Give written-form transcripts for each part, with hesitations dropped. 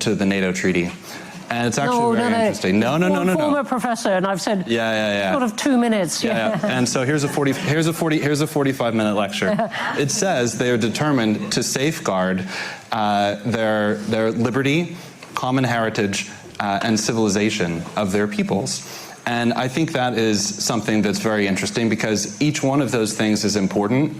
to the NATO treaty. And it's actually very interesting. No. Former professor, and I've said sort of 2 minutes. Yeah. And so here's a 45-minute lecture. It says they are determined to safeguard their liberty, common heritage, and civilization of their peoples. And I think that is something that's very interesting because each one of those things is important.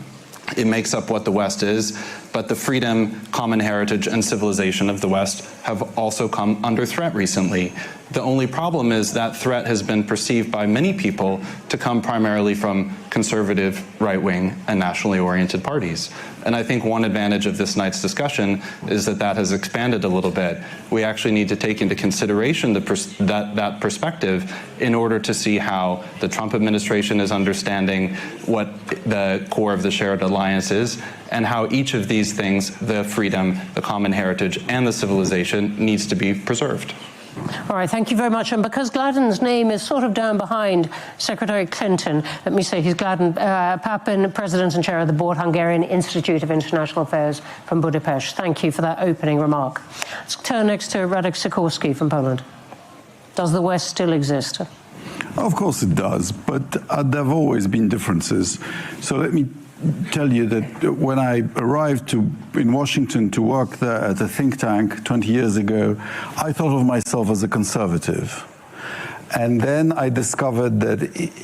It makes up what the West is, but the freedom, common heritage, and civilization of the West have also come under threat recently. The only problem is that threat has been perceived by many people to come primarily from conservative, right-wing, and nationally oriented parties. And I think one advantage of this night's discussion is that that has expanded a little bit. We actually need to take into consideration that perspective in order to see how the Trump administration is understanding what the core of the shared alliance is, and how each of these things, the freedom, the common heritage, and the civilization, needs to be preserved. All right, thank you very much. And because Gladden's name is sort of down behind Secretary Clinton, let me say he's Gladden Papin, President and Chair of the Board Hungarian Institute of International Affairs from Budapest. Thank you for that opening remark. Let's turn next to Radek Sikorski from Poland. Does the West still exist? Of course it does, but there have always been differences. So let me tell you that when I arrived in Washington to work there at a think tank 20 years ago, I thought of myself as a conservative. And then I discovered that,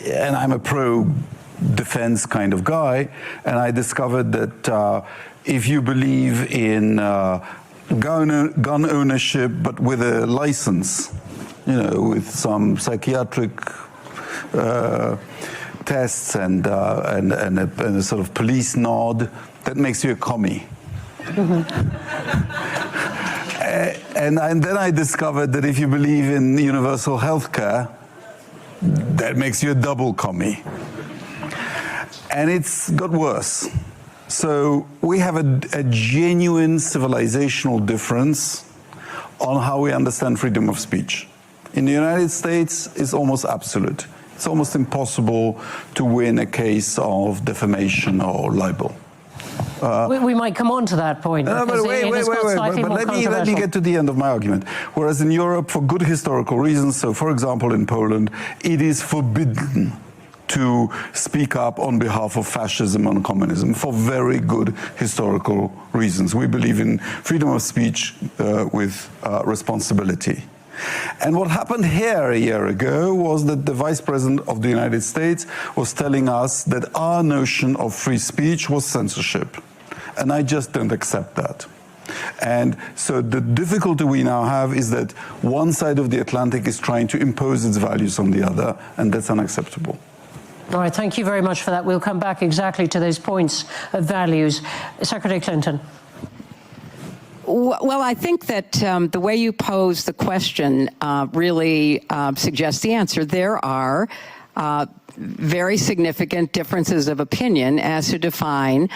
and I'm a pro-defense kind of guy, and I discovered that if you believe in gun ownership, but with a license, with some psychiatric tests and a sort of police nod, that makes you a commie. And then I discovered that if you believe in universal health care, that makes you a double commie. And it's got worse. So we have a genuine civilizational difference on how we understand freedom of speech. In the United States, it's almost absolute. It's almost impossible to win a case of defamation or libel. We might come on to that point. But let me get to the end of my argument. Whereas in Europe, for good historical reasons, so for example in Poland, it is forbidden to speak up on behalf of fascism and communism for very good historical reasons. We believe in freedom of speech with responsibility. And what happened here a year ago was that the Vice President of the United States was telling us that our notion of free speech was censorship. And I just don't accept that. And so the difficulty we now have is that one side of the Atlantic is trying to impose its values on the other, and that's unacceptable. All right, thank you very much for that. We'll come back exactly to those points of values. Secretary Clinton. Well, I think that the way you pose the question really suggests the answer. There are very significant differences of opinion as to define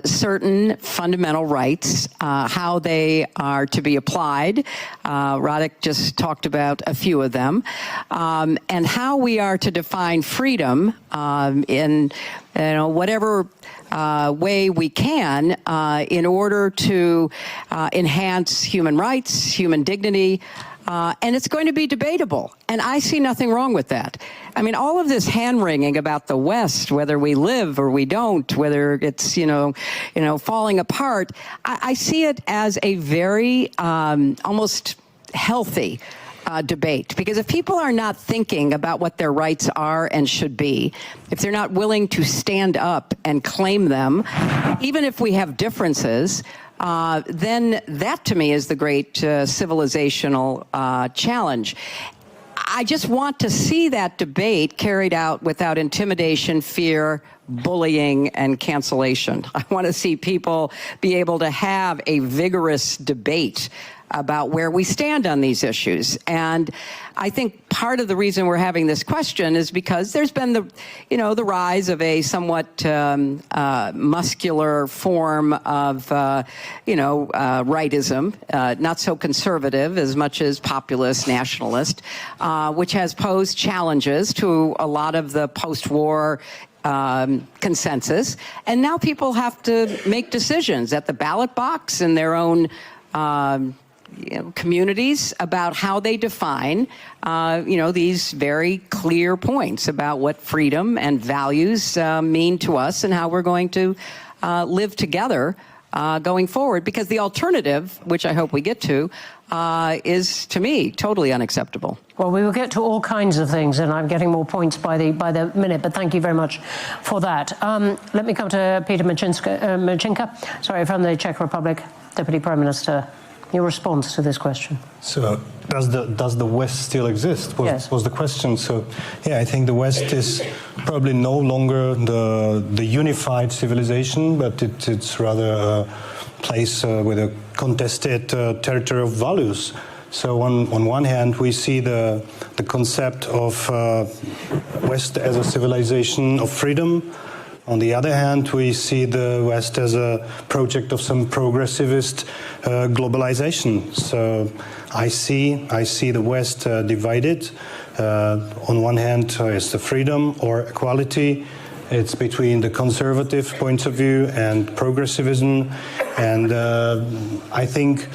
certain fundamental rights, how they are to be applied. Radek just talked about a few of them, and how we are to define freedom in whatever way we can in order to enhance human rights, human dignity, and it's going to be debatable. And I see nothing wrong with that. I mean, all of this hand-wringing about the West, whether we live or we don't, whether it's, falling apart, I see it as a very almost healthy debate. Because if people are not thinking about what their rights are and should be, if they're not willing to stand up and claim them, even if we have differences, then that to me is the great civilizational challenge. I just want to see that debate carried out without intimidation, fear, bullying, and cancellation. I want to see people be able to have a vigorous debate about where we stand on these issues. And I think part of the reason we're having this question is because there's been the rise of a somewhat muscular form of, rightism, not so conservative as much as populist, nationalist, which has posed challenges to a lot of the post-war consensus. And now people have to make decisions at the ballot box in their own communities about how they define, these very clear points about what freedom and values mean to us and how we're going to live together going forward. Because the alternative, which I hope we get to, is, to me, totally unacceptable. Well, we will get to all kinds of things, and I'm getting more points by the minute, but thank you very much for that. Let me come to Peter Marcinka, from the Czech Republic, Deputy Prime Minister. Your response to this question. So, does the West still exist? Was the question. So, yeah, I think the West is probably no longer the unified civilization, but it's rather a place with a contested territory of values. So, on one hand, we see the concept of West as a civilization of freedom. On the other hand, we see the West as a project of some progressivist globalization. So I see the West divided. On one hand, it's the freedom or equality. It's between the conservative points of view and progressivism. And I think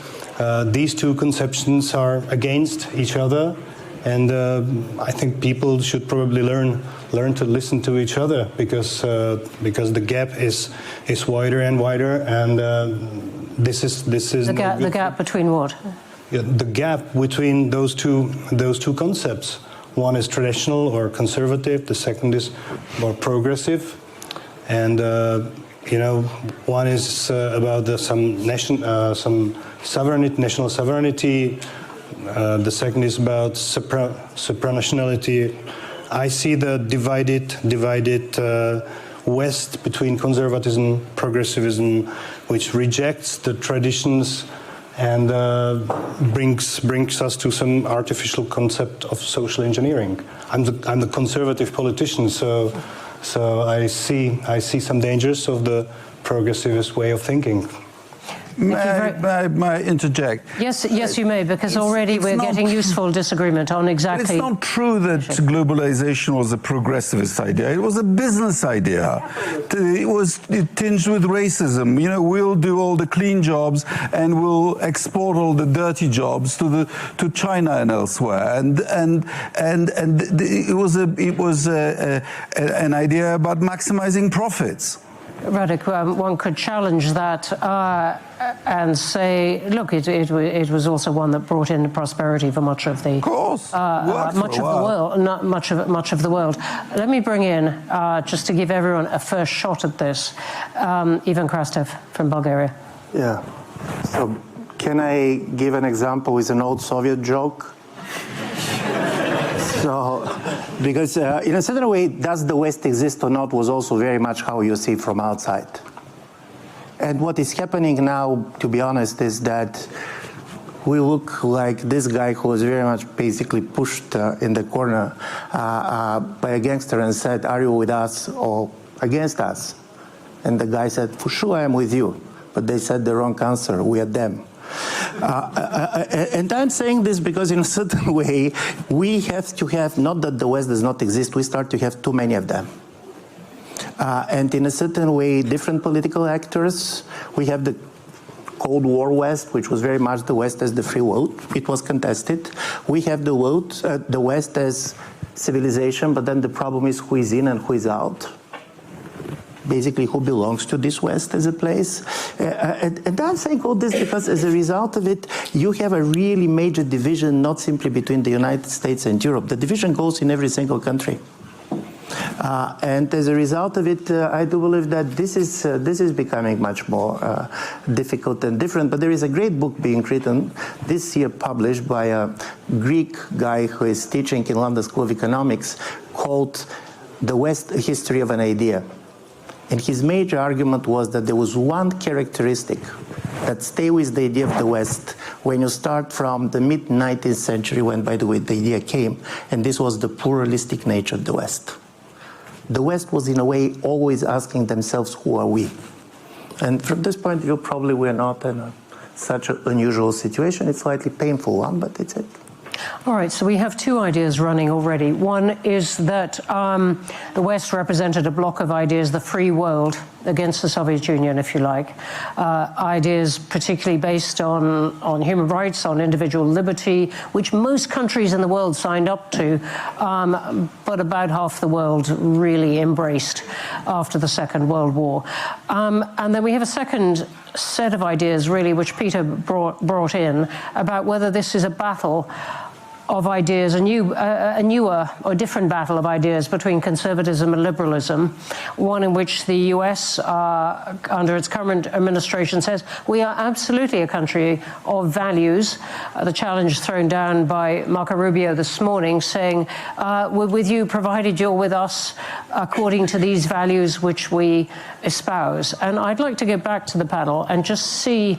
these two conceptions are against each other. And I think people should probably learn to listen to each other, because the gap is wider and wider, and this is the gap between what? Yeah, the gap between those two concepts. One is traditional or conservative. The second is more progressive, and one is about some sovereignty, national sovereignty. The second is about supranationality. I see the divided West between conservatism, progressivism, which rejects the traditions and brings us to some artificial concept of social engineering. I'm the conservative politician, so I see some dangers of the progressivist way of thinking. May I interject? Yes, you may, because already we're getting useful disagreement on exactly... It's not true that globalization was a progressivist idea. It was a business idea. It tinged with racism. We'll do all the clean jobs and we'll export all the dirty jobs to China and elsewhere. And it was an idea about maximizing profits. Radek, one could challenge that and say, look, it was also one that brought in prosperity for much of the, of course, much of the world, not much of the world. Let me bring in, just to give everyone a first shot at this, Ivan Krastev from Bulgaria. Yeah. So, can I give an example with an old Soviet joke? So, because in a certain way, does the West exist or not was also very much how you see it from outside. And what is happening now, to be honest, is that we look like this guy who was very much basically pushed in the corner by a gangster and said, "Are you with us or against us?" And the guy said, "For sure I am with you." But they said the wrong answer, "We are them." And I'm saying this because in a certain way, we have to have, not that the West does not exist, we start to have too many of them. And in a certain way, different political actors, we have the Cold War West, which was very much the West as the free vote. It was contested. We have the West as civilization, but then the problem is who is in and who is out. Basically, who belongs to this West as a place. And I'm saying all this because as a result of it, you have a really major division, not simply between the United States and Europe. The division goes in every single country. And as a result of it, I do believe that this is becoming much more difficult and different. But there is a great book being written this year, published by a Greek guy who is teaching in London School of Economics, called "The West: A History of an Idea." And his major argument was that there was one characteristic that stay with the idea of the West when you start from the mid-19th century, when, by the way, the idea came, and this was the pluralistic nature of the West. The West was, in a way, always asking themselves, who are we? And from this point of view, probably we're not in such an unusual situation. It's a slightly painful one, but it's it. All right, so we have two ideas running already. One is that the West represented a block of ideas, the free world, against the Soviet Union, if you like. Ideas particularly based on human rights, on individual liberty, which most countries in the world signed up to, but about half the world really embraced after the Second World War. And then we have a second set of ideas, really, which Peter brought in, about whether this is a battle of ideas, a newer or different battle of ideas between conservatism and liberalism, one in which the US, under its current administration, says we are absolutely a country of values. The challenge thrown down by Marco Rubio this morning, saying we're with you provided you're with us according to these values which we espouse. And I'd like to get back to the panel and just see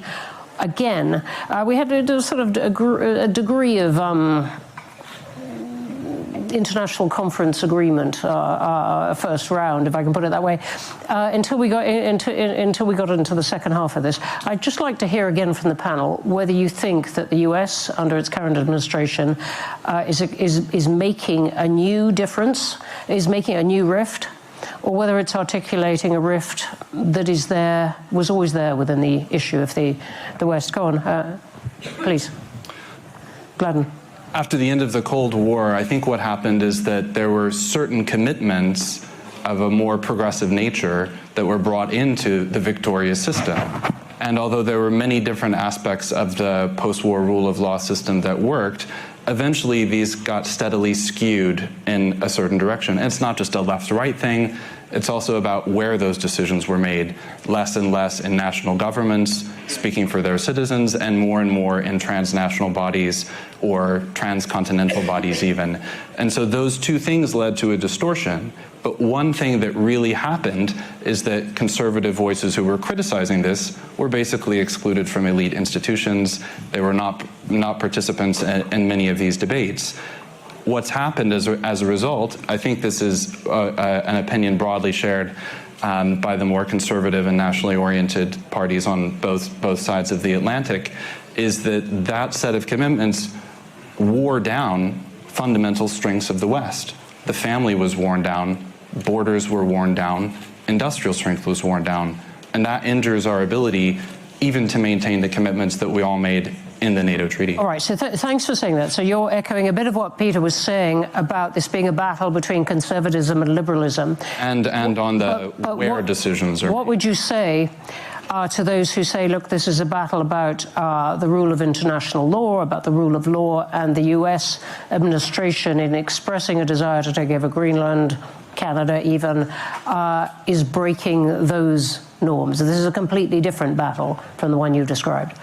again, we had a sort of a degree of international conference agreement, first round, if I can put it that way, until we got into the second half of this. I'd just like to hear again from the panel whether you think that the US, under its current administration, is making a new difference, is making a new rift, or whether it's articulating a rift that was always there within the issue of the West. Go on, please. Gladden. After the end of the Cold War, I think what happened is that there were certain commitments of a more progressive nature that were brought into the victorious system. And although there were many different aspects of the post-war rule of law system that worked, eventually these got steadily skewed in a certain direction. And it's not just a left-right thing, it's also about where those decisions were made, less and less in national governments speaking for their citizens, and more in transnational bodies or transcontinental bodies even. And so those two things led to a distortion. But one thing that really happened is that conservative voices who were criticizing this were basically excluded from elite institutions. They were not participants in many of these debates. What's happened as a result, I think this is an opinion broadly shared by the more conservative and nationally oriented parties on both sides of the Atlantic, is that set of commitments wore down fundamental strengths of the West. The family was worn down, borders were worn down, industrial strength was worn down, and that injures our ability even to maintain the commitments that we all made in the NATO treaty. All right, so thanks for saying that. So you're echoing a bit of what Peter was saying about this being a battle between conservatism and liberalism. And on the where decisions are. What would you say to those who say, look, this is a battle about the rule of international law, about the rule of law, and the US administration, in expressing a desire to take over Greenland, Canada even, is breaking those norms? This is a completely different battle from the one you described.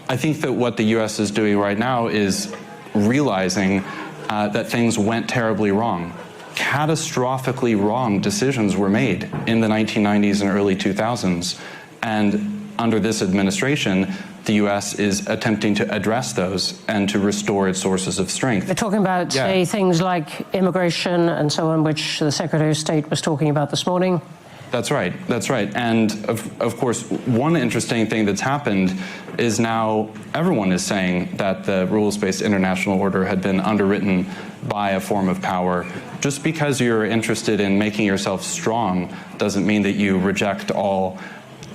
I think that what the US is doing right now is realizing that things went terribly wrong. Catastrophically wrong decisions were made in the 1990s and early 2000s. And under this administration, the US is attempting to address those and to restore its sources of strength. They're talking about, say, things like immigration and so on, which the Secretary of State was talking about this morning. That's right, that's right. And of course, one interesting thing that's happened is now everyone is saying that the rules-based international order had been underwritten by a form of power. Just because you're interested in making yourself strong doesn't mean that you reject all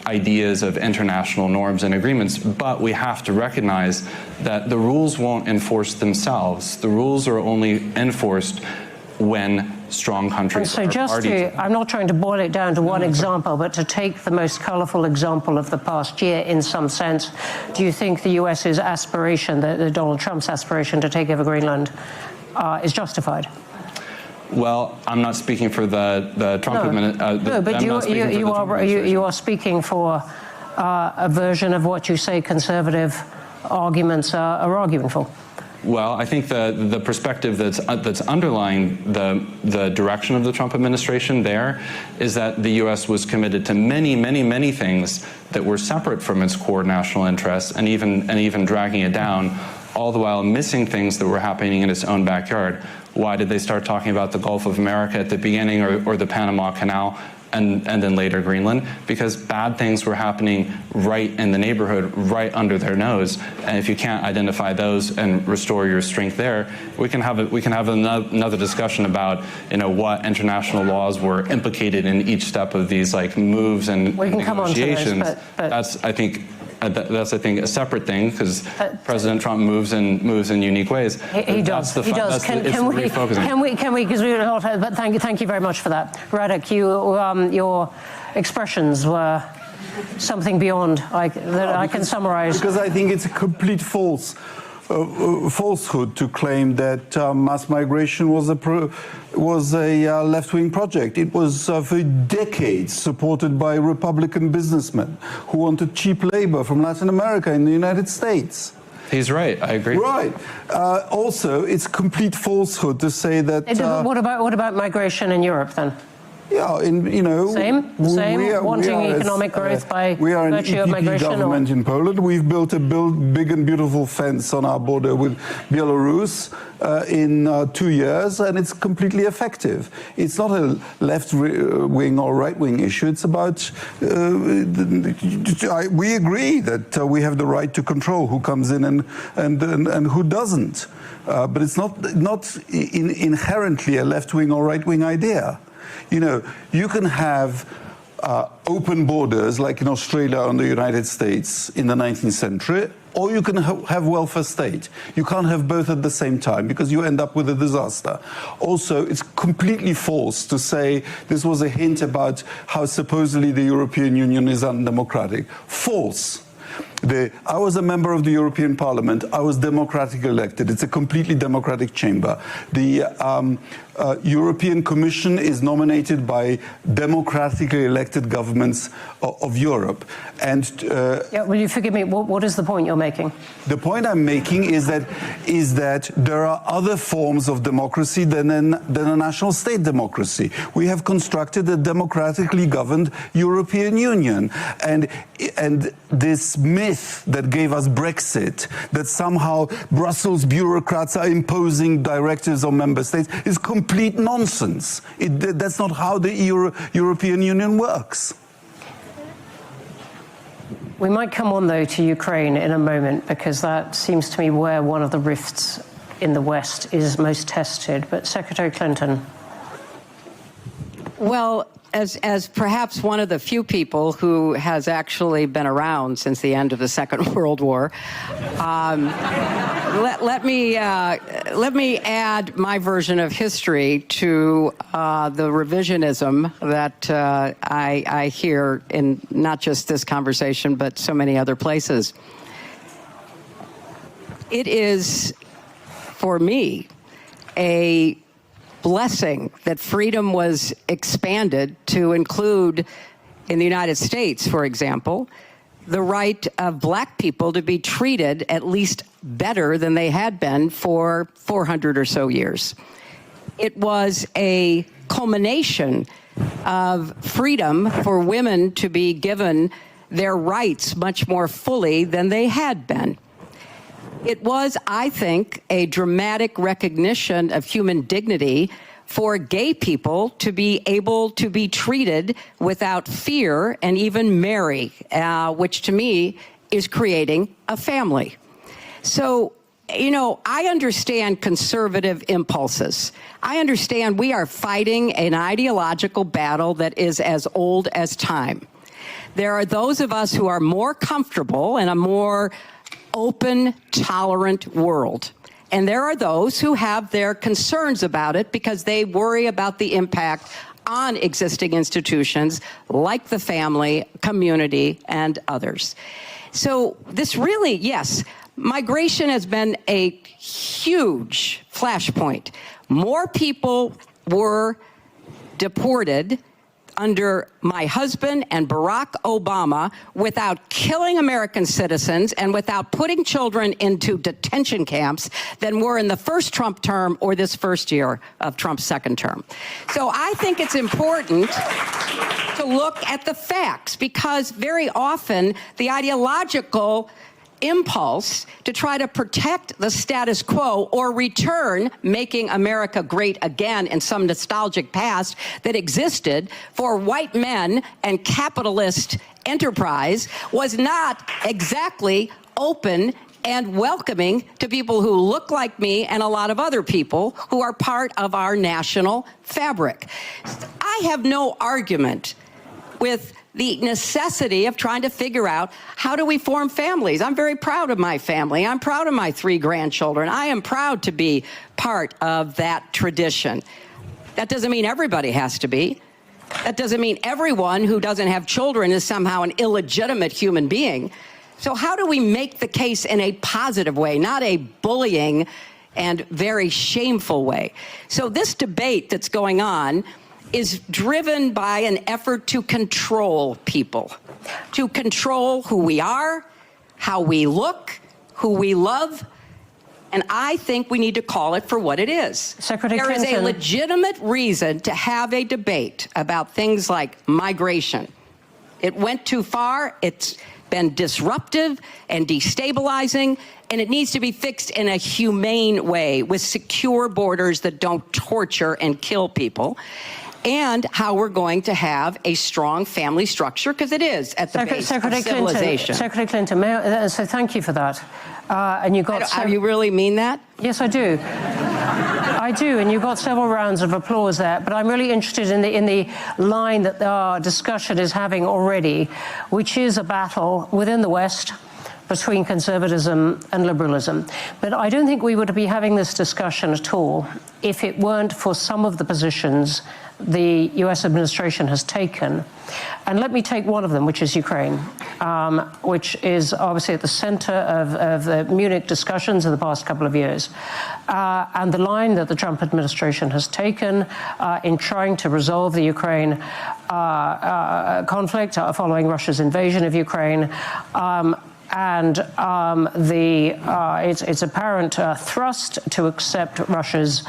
ideas of international norms and agreements, but we have to recognize that the rules won't enforce themselves. The rules are only enforced when strong countries so just I'm not trying to boil it down to one example, but to take the most colorful example of the past year in some sense, do you think the US's aspiration, the Donald Trump's aspiration to take over Greenland, is justified? Well, I'm not speaking for the Trump administration. No, but you are speaking for a version of what you say conservative arguments are arguing for. Well, I think the perspective that's underlying the direction of the Trump administration there is that the U.S. was committed to many things that were separate from its core national interests, and even dragging it down, all the while missing things that were happening in its own backyard. Why did they start talking about the Gulf of America at the beginning, or the Panama Canal and then later Greenland, because bad things were happening right in the neighborhood, right under their nose. And if you can't identify those and restore your strength there, we can have another discussion about, you know, what international laws were implicated in each step of these like moves and we can negotiations. Come on to those, but that's I think a separate thing, because President Trump moves in unique ways. He does. He does. Can we? Because we don't have. But thank you very much for that, Radek. Your expressions were something beyond that I can summarize. Because I think it's a complete falsehood to claim that mass migration was a left-wing project. It was for decades supported by Republican businessmen who wanted cheap labor from Latin America in the United States. He's right. I agree. Right. Also, it's complete falsehood to say that. What about migration in Europe then? Yeah, same. Wanting economic growth by virtue of migration. Government in Poland. We've built a big and beautiful fence on our border with Belarus in 2 years, and it's completely effective. It's not a left-wing or right-wing issue. It's about we agree that we have the right to control who comes in and who doesn't, but it's not inherently a left-wing or right-wing idea. You know, you can have open borders like in Australia and the United States in the 19th century, or you can have welfare state. You can't have both at the same time because you end up with a disaster. Also, it's completely false to say this was a hint about how supposedly the European Union is undemocratic. False. I was a member of the European Parliament. I was democratically elected. It's a completely democratic chamber. The European Commission is nominated by democratically elected governments of Europe. And will you forgive me? What is the point you're making? The point I'm making is that there are other forms of democracy than a national state democracy. We have constructed a democratically governed European Union, and this myth that gave us Brexit, that somehow Brussels bureaucrats are imposing directives on member states, is complete nonsense. That's not how the European Union works. We might come on, though, to Ukraine in a moment, because that seems to me where one of the rifts in the West is most tested. But Secretary Clinton. Well, as perhaps one of the few people who has actually been around since the end of the Second World War, let me add my version of history to the revisionism that I hear in not just this conversation, but so many other places. It is, for me, a blessing that freedom was expanded to include, in the United States, for example, the right of black people to be treated at least better than they had been for 400 or so years. It was a culmination of freedom for women to be given their rights much more fully than they had been. It was, I think, a dramatic recognition of human dignity for gay people to be able to be treated without fear and even marry, which to me is creating a family. So, you know, I understand conservative impulses. I understand we are fighting an ideological battle that is as old as time. There are those of us who are more comfortable in a more open, tolerant world. And there are those who have their concerns about it because they worry about the impact on existing institutions like the family, community, and others. So this really, yes, migration has been a huge flashpoint. More people were deported under my husband and Barack Obama without killing American citizens and without putting children into detention camps than were in the first Trump term or this first year of Trump's second term. So I think it's important to look at the facts, because very often the ideological impulse to try to protect the status quo or return making America great again in some nostalgic past that existed for white men and capitalist enterprise was not exactly open and welcoming to people who look like me and a lot of other people who are part of our national fabric. I have no argument with the necessity of trying to figure out how do we form families. I'm very proud of my family. I'm proud of my 3 grandchildren. I am proud to be part of that tradition. That doesn't mean everybody has to be. That doesn't mean everyone who doesn't have children is somehow an illegitimate human being. So how do we make the case in a positive way, not a bullying and very shameful way? So this debate that's going on is driven by an effort to control people, to control who we are, how we look, who we love, and I think we need to call it for what it is. Secretary There is Clinton. a legitimate reason to have a debate about things like migration. It went too far, it's been disruptive and destabilizing, and it needs to be fixed in a humane way with secure borders that don't torture and kill people. And how we're going to have a strong family structure, because it is at the base of civilization. Secretary Clinton, so thank you for that. And you got. You really mean that? Yes, I do. I do, and you got several rounds of applause there. But I'm really interested in the line that our discussion is having already, which is a battle within the West between conservatism and liberalism. But I don't think we would be having this discussion at all if it weren't for some of the positions the US administration has taken. And let me take one of them, which is Ukraine, which is obviously at the center of the Munich discussions in the past couple of years. And the line that the Trump administration has taken in trying to resolve the Ukraine conflict following Russia's invasion of Ukraine, and its apparent thrust to accept Russia's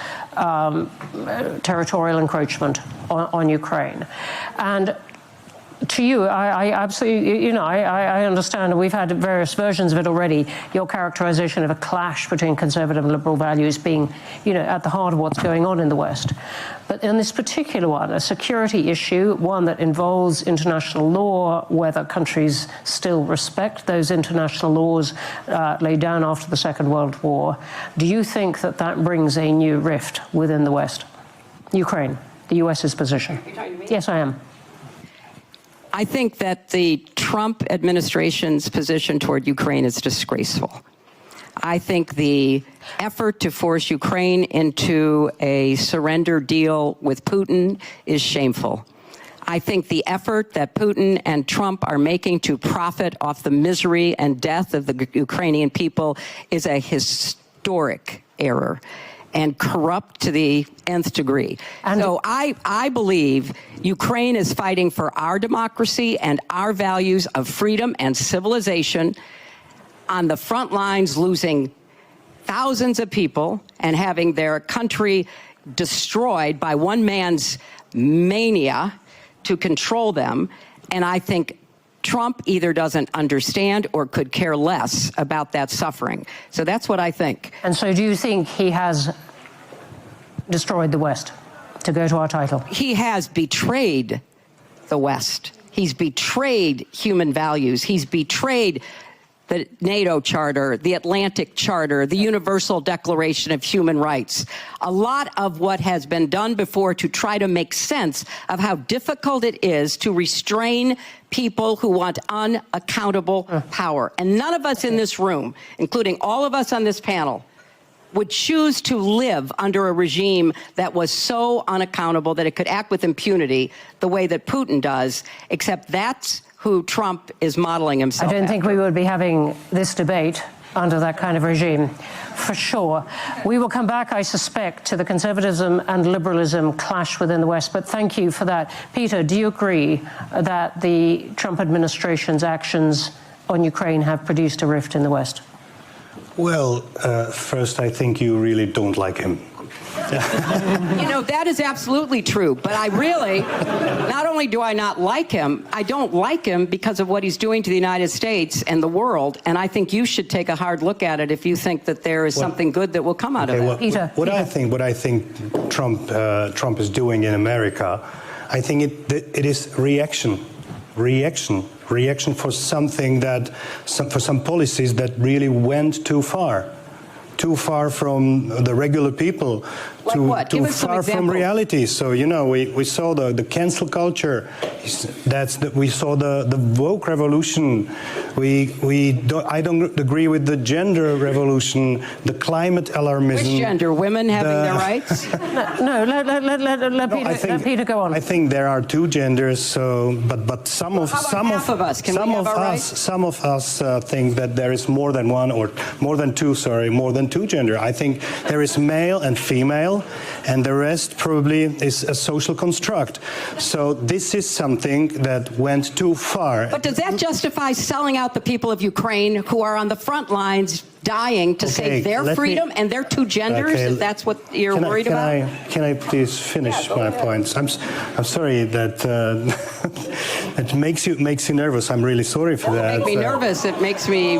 territorial encroachment on Ukraine. And to you, I absolutely, I understand, and we've had various versions of it already, your characterization of a clash between conservative and liberal values being, at the heart of what's going on in the West. But in this particular one, a security issue, one that involves international law, whether countries still respect those international laws laid down after the Second World War, do you think that that brings a new rift within the West? Ukraine, the US's position. Are you talking to me? Yes, I am. I think that the Trump administration's position toward Ukraine is disgraceful. I think the effort to force Ukraine into a surrender deal with Putin is shameful. I think the effort that Putin and Trump are making to profit off the misery and death of the Ukrainian people is a historic error and corrupt to the nth degree. And so I believe Ukraine is fighting for our democracy and our values of freedom and civilization, on the front lines, losing thousands of people and having their country destroyed by one man's mania to control them. And I think Trump either doesn't understand or could care less about that suffering. So that's what I think. And so do you think he has destroyed the West, to go to our title? He has betrayed the West. He's betrayed human values. He's betrayed the NATO Charter, the Atlantic Charter, the Universal Declaration of Human Rights. A lot of what has been done before to try to make sense of how difficult it is to restrain people who want unaccountable power. And none of us in this room, including all of us on this panel, would choose to live under a regime that was so unaccountable that it could act with impunity the way that Putin does, except that's who Trump is modeling himself I don't think we would be having this debate under that kind of regime, for sure. We will come back, I suspect, to the conservatism and liberalism clash within the West, but thank you for that. Peter, do you agree that the Trump administration's actions on Ukraine have produced a rift in the West? Well, first, I think you really don't like him. You know, that is absolutely true, but I really, not only do I not like him, I don't like him because of what he's doing to the United States and the world, and I think you should take a hard look at it if you think that there is something good that will come out of it. Peter. What I think Trump is doing in America, I think it is reaction for something that, for some policies that really went too far from the regular people, too far from reality. So, you know, we saw the cancel culture. We saw the woke revolution. I don't agree with the gender revolution, the climate alarmism. Which gender? Women having their rights? No, let Peter go on. I think there are two genders. So, but some of us think that there is more than one or more than two gender. I think there is male and female, and the rest probably is a social construct. So this is something that went too far. But does that justify selling out the people of Ukraine who are on the front lines dying to save their freedom and their two genders, if that's what you're worried about? Can I please finish my points? I'm sorry that it makes you nervous. I'm really sorry for that. It makes me nervous. It makes me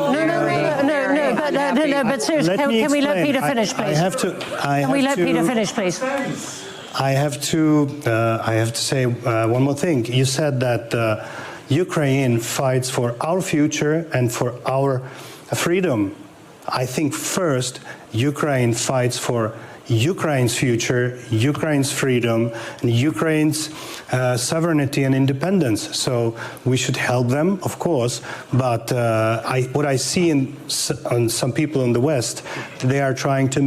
but seriously, can we let Peter finish, please? Can we let Peter finish, please? I have to say one more thing. You said that Ukraine fights for our future and for our freedom. I think first Ukraine fights for Ukraine's future, Ukraine's freedom, and Ukraine's sovereignty and independence. So we should help them, of course, but what I see on some people in the West, they are trying to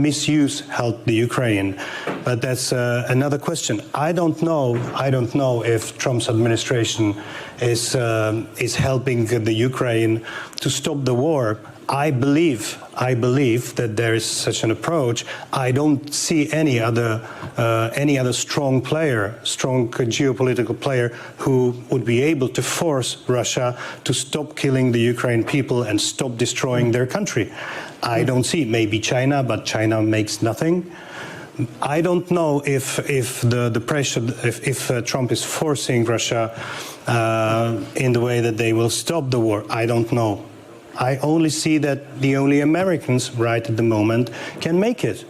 help the Ukraine. But that's another question. I don't know if Trump's administration is helping the Ukraine to stop the war. I believe that there is such an approach. I don't see any other strong geopolitical player who would be able to force Russia to stop killing the Ukrainian people and stop destroying their country. I don't see. Maybe China, but China makes nothing. I don't know if the pressure, if Trump is forcing Russia in the way that they will stop the war. I don't know. I only see that the only Americans right at the moment can make it.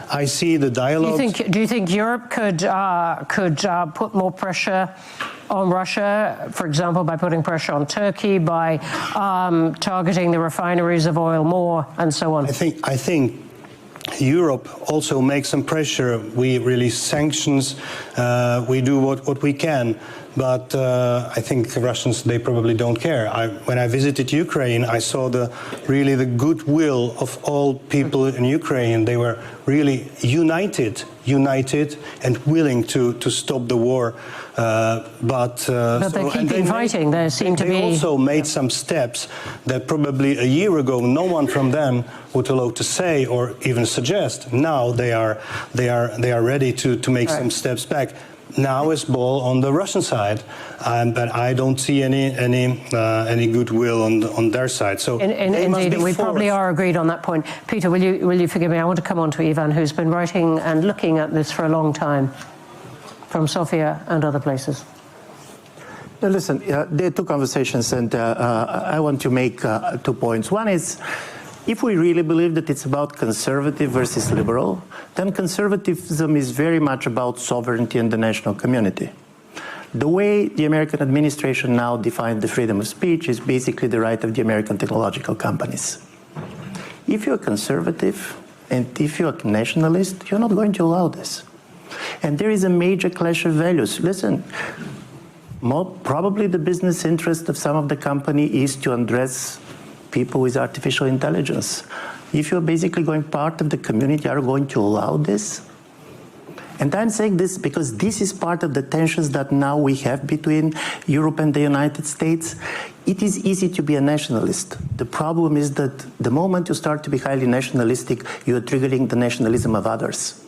I see the dialogue. Do you think Europe could put more pressure on Russia, for example, by putting pressure on Turkey, by targeting the refineries of oil more, and so on? I think Europe also makes some pressure. We release sanctions. We do what we can. But I think the Russians, they probably don't care. When I visited Ukraine, I saw the goodwill of all people in Ukraine. They were really united and willing to stop the war. But they keep fighting. There seem to be. They also made some steps that probably a year ago no one from them would allow to say or even suggest. Now they are ready to make some steps back. Now it's ball on the Russian side, but I don't see any goodwill on their side. So indeed, we probably are agreed on that point. Peter, will you forgive me? I want to come on to Ivan, who's been writing and looking at this for a long time, from Sofia and other places. Now listen, there are two conversations, and I want to make 2 points. One is, if we really believe that it's about conservative versus liberal, then conservatism is very much about sovereignty and the national community. The way the American administration now defines the freedom of speech is basically the right of the American technological companies. If you're conservative and if you're a nationalist, you're not going to allow this. And there is a major clash of values. Listen, probably the business interest of some of the company is to address people with artificial intelligence. If you're basically going part of the community, are you going to allow this? And I'm saying this because this is part of the tensions that now we have between Europe and the United States. It is easy to be a nationalist. The problem is that the moment you start to be highly nationalistic, you are triggering the nationalism of others.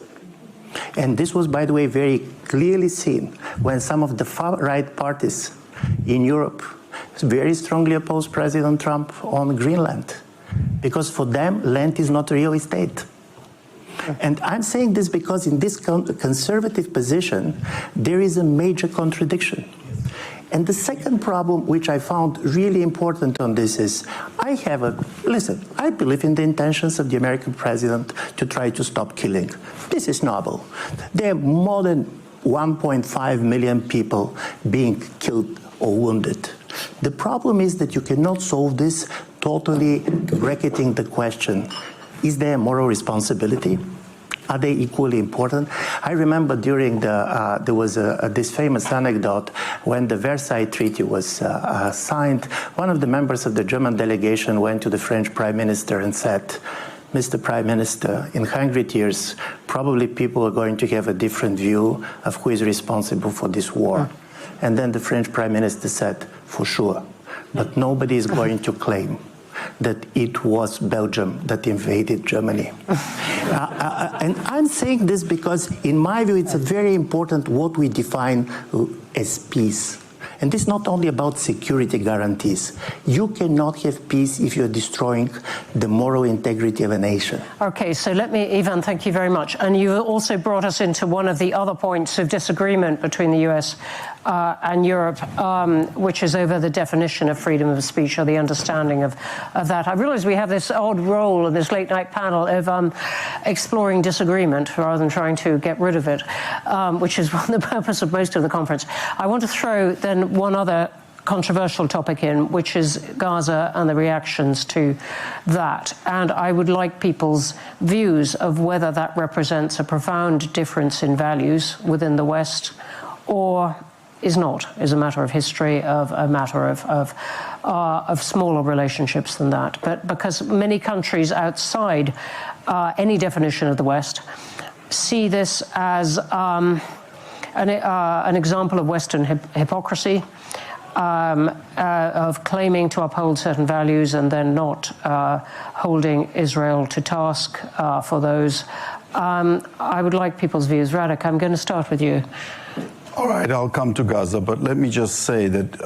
And this was, by the way, very clearly seen when some of the far-right parties in Europe very strongly opposed President Trump on Greenland, because for them, land is not real estate. And I'm saying this because in this conservative position, there is a major contradiction. And the second problem, which I found really important on this, is I believe in the intentions of the American president to try to stop killing. This is noble. There are more than 1.5 million people being killed or wounded. The problem is that you cannot solve this totally bracketing the question, is there a moral responsibility? Are they equally important? I remember during there was this famous anecdote when the Versailles Treaty was signed. One of the members of the German delegation went to the French Prime Minister and said, Mr. Prime Minister, in 100 years, probably people are going to have a different view of who is responsible for this war. And then the French Prime Minister said, for sure, but nobody is going to claim that it was Belgium that invaded Germany. And I'm saying this because, in my view, it's very important what we define as peace. And this is not only about security guarantees. You cannot have peace if you're destroying the moral integrity of a nation. Okay, so let me, Ivan, thank you very much. And you also brought us into one of the other points of disagreement between the US and Europe, which is over the definition of freedom of speech, or the understanding of that. I realize we have this odd role in this late-night panel of exploring disagreement rather than trying to get rid of it, which is the purpose of most of the conference. I want to throw then one other controversial topic in, which is Gaza and the reactions to that. And I would like people's views of whether that represents a profound difference in values within the West, or is not, is a matter of history, of a matter of smaller relationships than that. But because many countries outside any definition of the West see this as an example of Western hypocrisy, of claiming to uphold certain values and then not holding Israel to task for those. I would like people's views. Radek, I'm going to start with you. All right, I'll come to Gaza, but let me just say that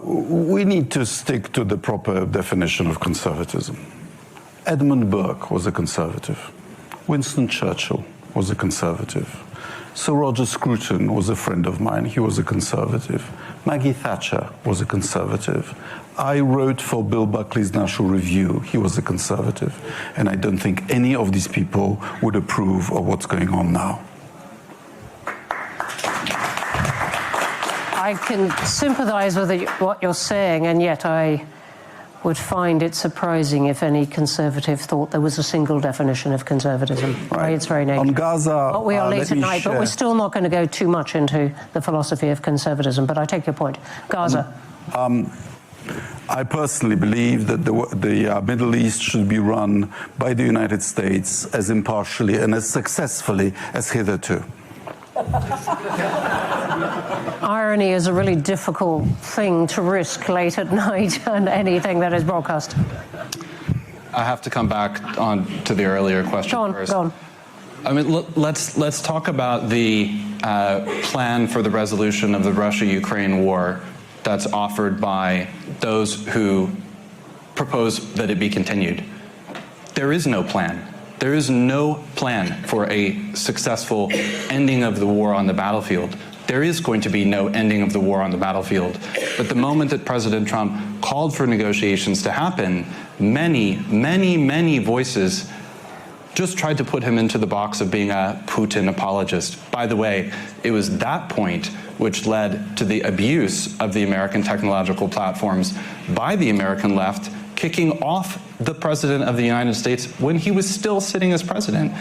we need to stick to the proper definition of conservatism. Edmund Burke was a conservative. Winston Churchill was a conservative. Sir Roger Scruton was a friend of mine. He was a conservative. Maggie Thatcher was a conservative. I wrote for Bill Buckley's National Review. He was a conservative. And I don't think any of these people would approve of what's going on now. I can sympathize with what you're saying, and yet I would find it surprising if any conservative thought there was a single definition of conservatism. Right. It's very nature. On Gaza, but we are late at night, but we're still not going to go too much into the philosophy of conservatism. But I take your point. Gaza. I personally believe that the Middle East should be run by the United States as impartially and as successfully as hitherto. Irony is a really difficult thing to risk late at night on anything that is broadcast. I have to come back on to the earlier question first. Go on. I mean, let's talk about the plan for the resolution of the Russia-Ukraine war that's offered by those who propose that it be continued. There is no plan. There is no plan for a successful ending of the war on the battlefield. There is going to be no ending of the war on the battlefield. But the moment that President Trump called for negotiations to happen, many voices just tried to put him into the box of being a Putin apologist. By the way, it was that point which led to the abuse of the American technological platforms by the American left, kicking off the President of the United States when he was still sitting as president.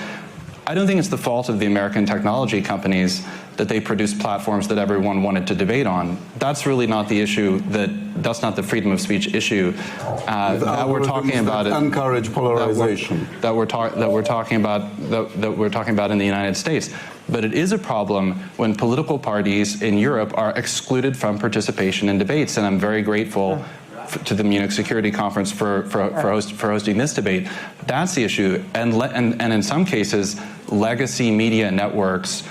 I don't think it's the fault of the American technology companies that they produced platforms that everyone wanted to debate on. That's really not the issue. That's not the freedom of speech issue that we're talking about. Encourage polarization. That we're talking about in the United States. But it is a problem when political parties in Europe are excluded from participation in debates, and I'm very grateful to the Munich Security Conference for hosting this debate. That's the issue, and in some cases, legacy media networks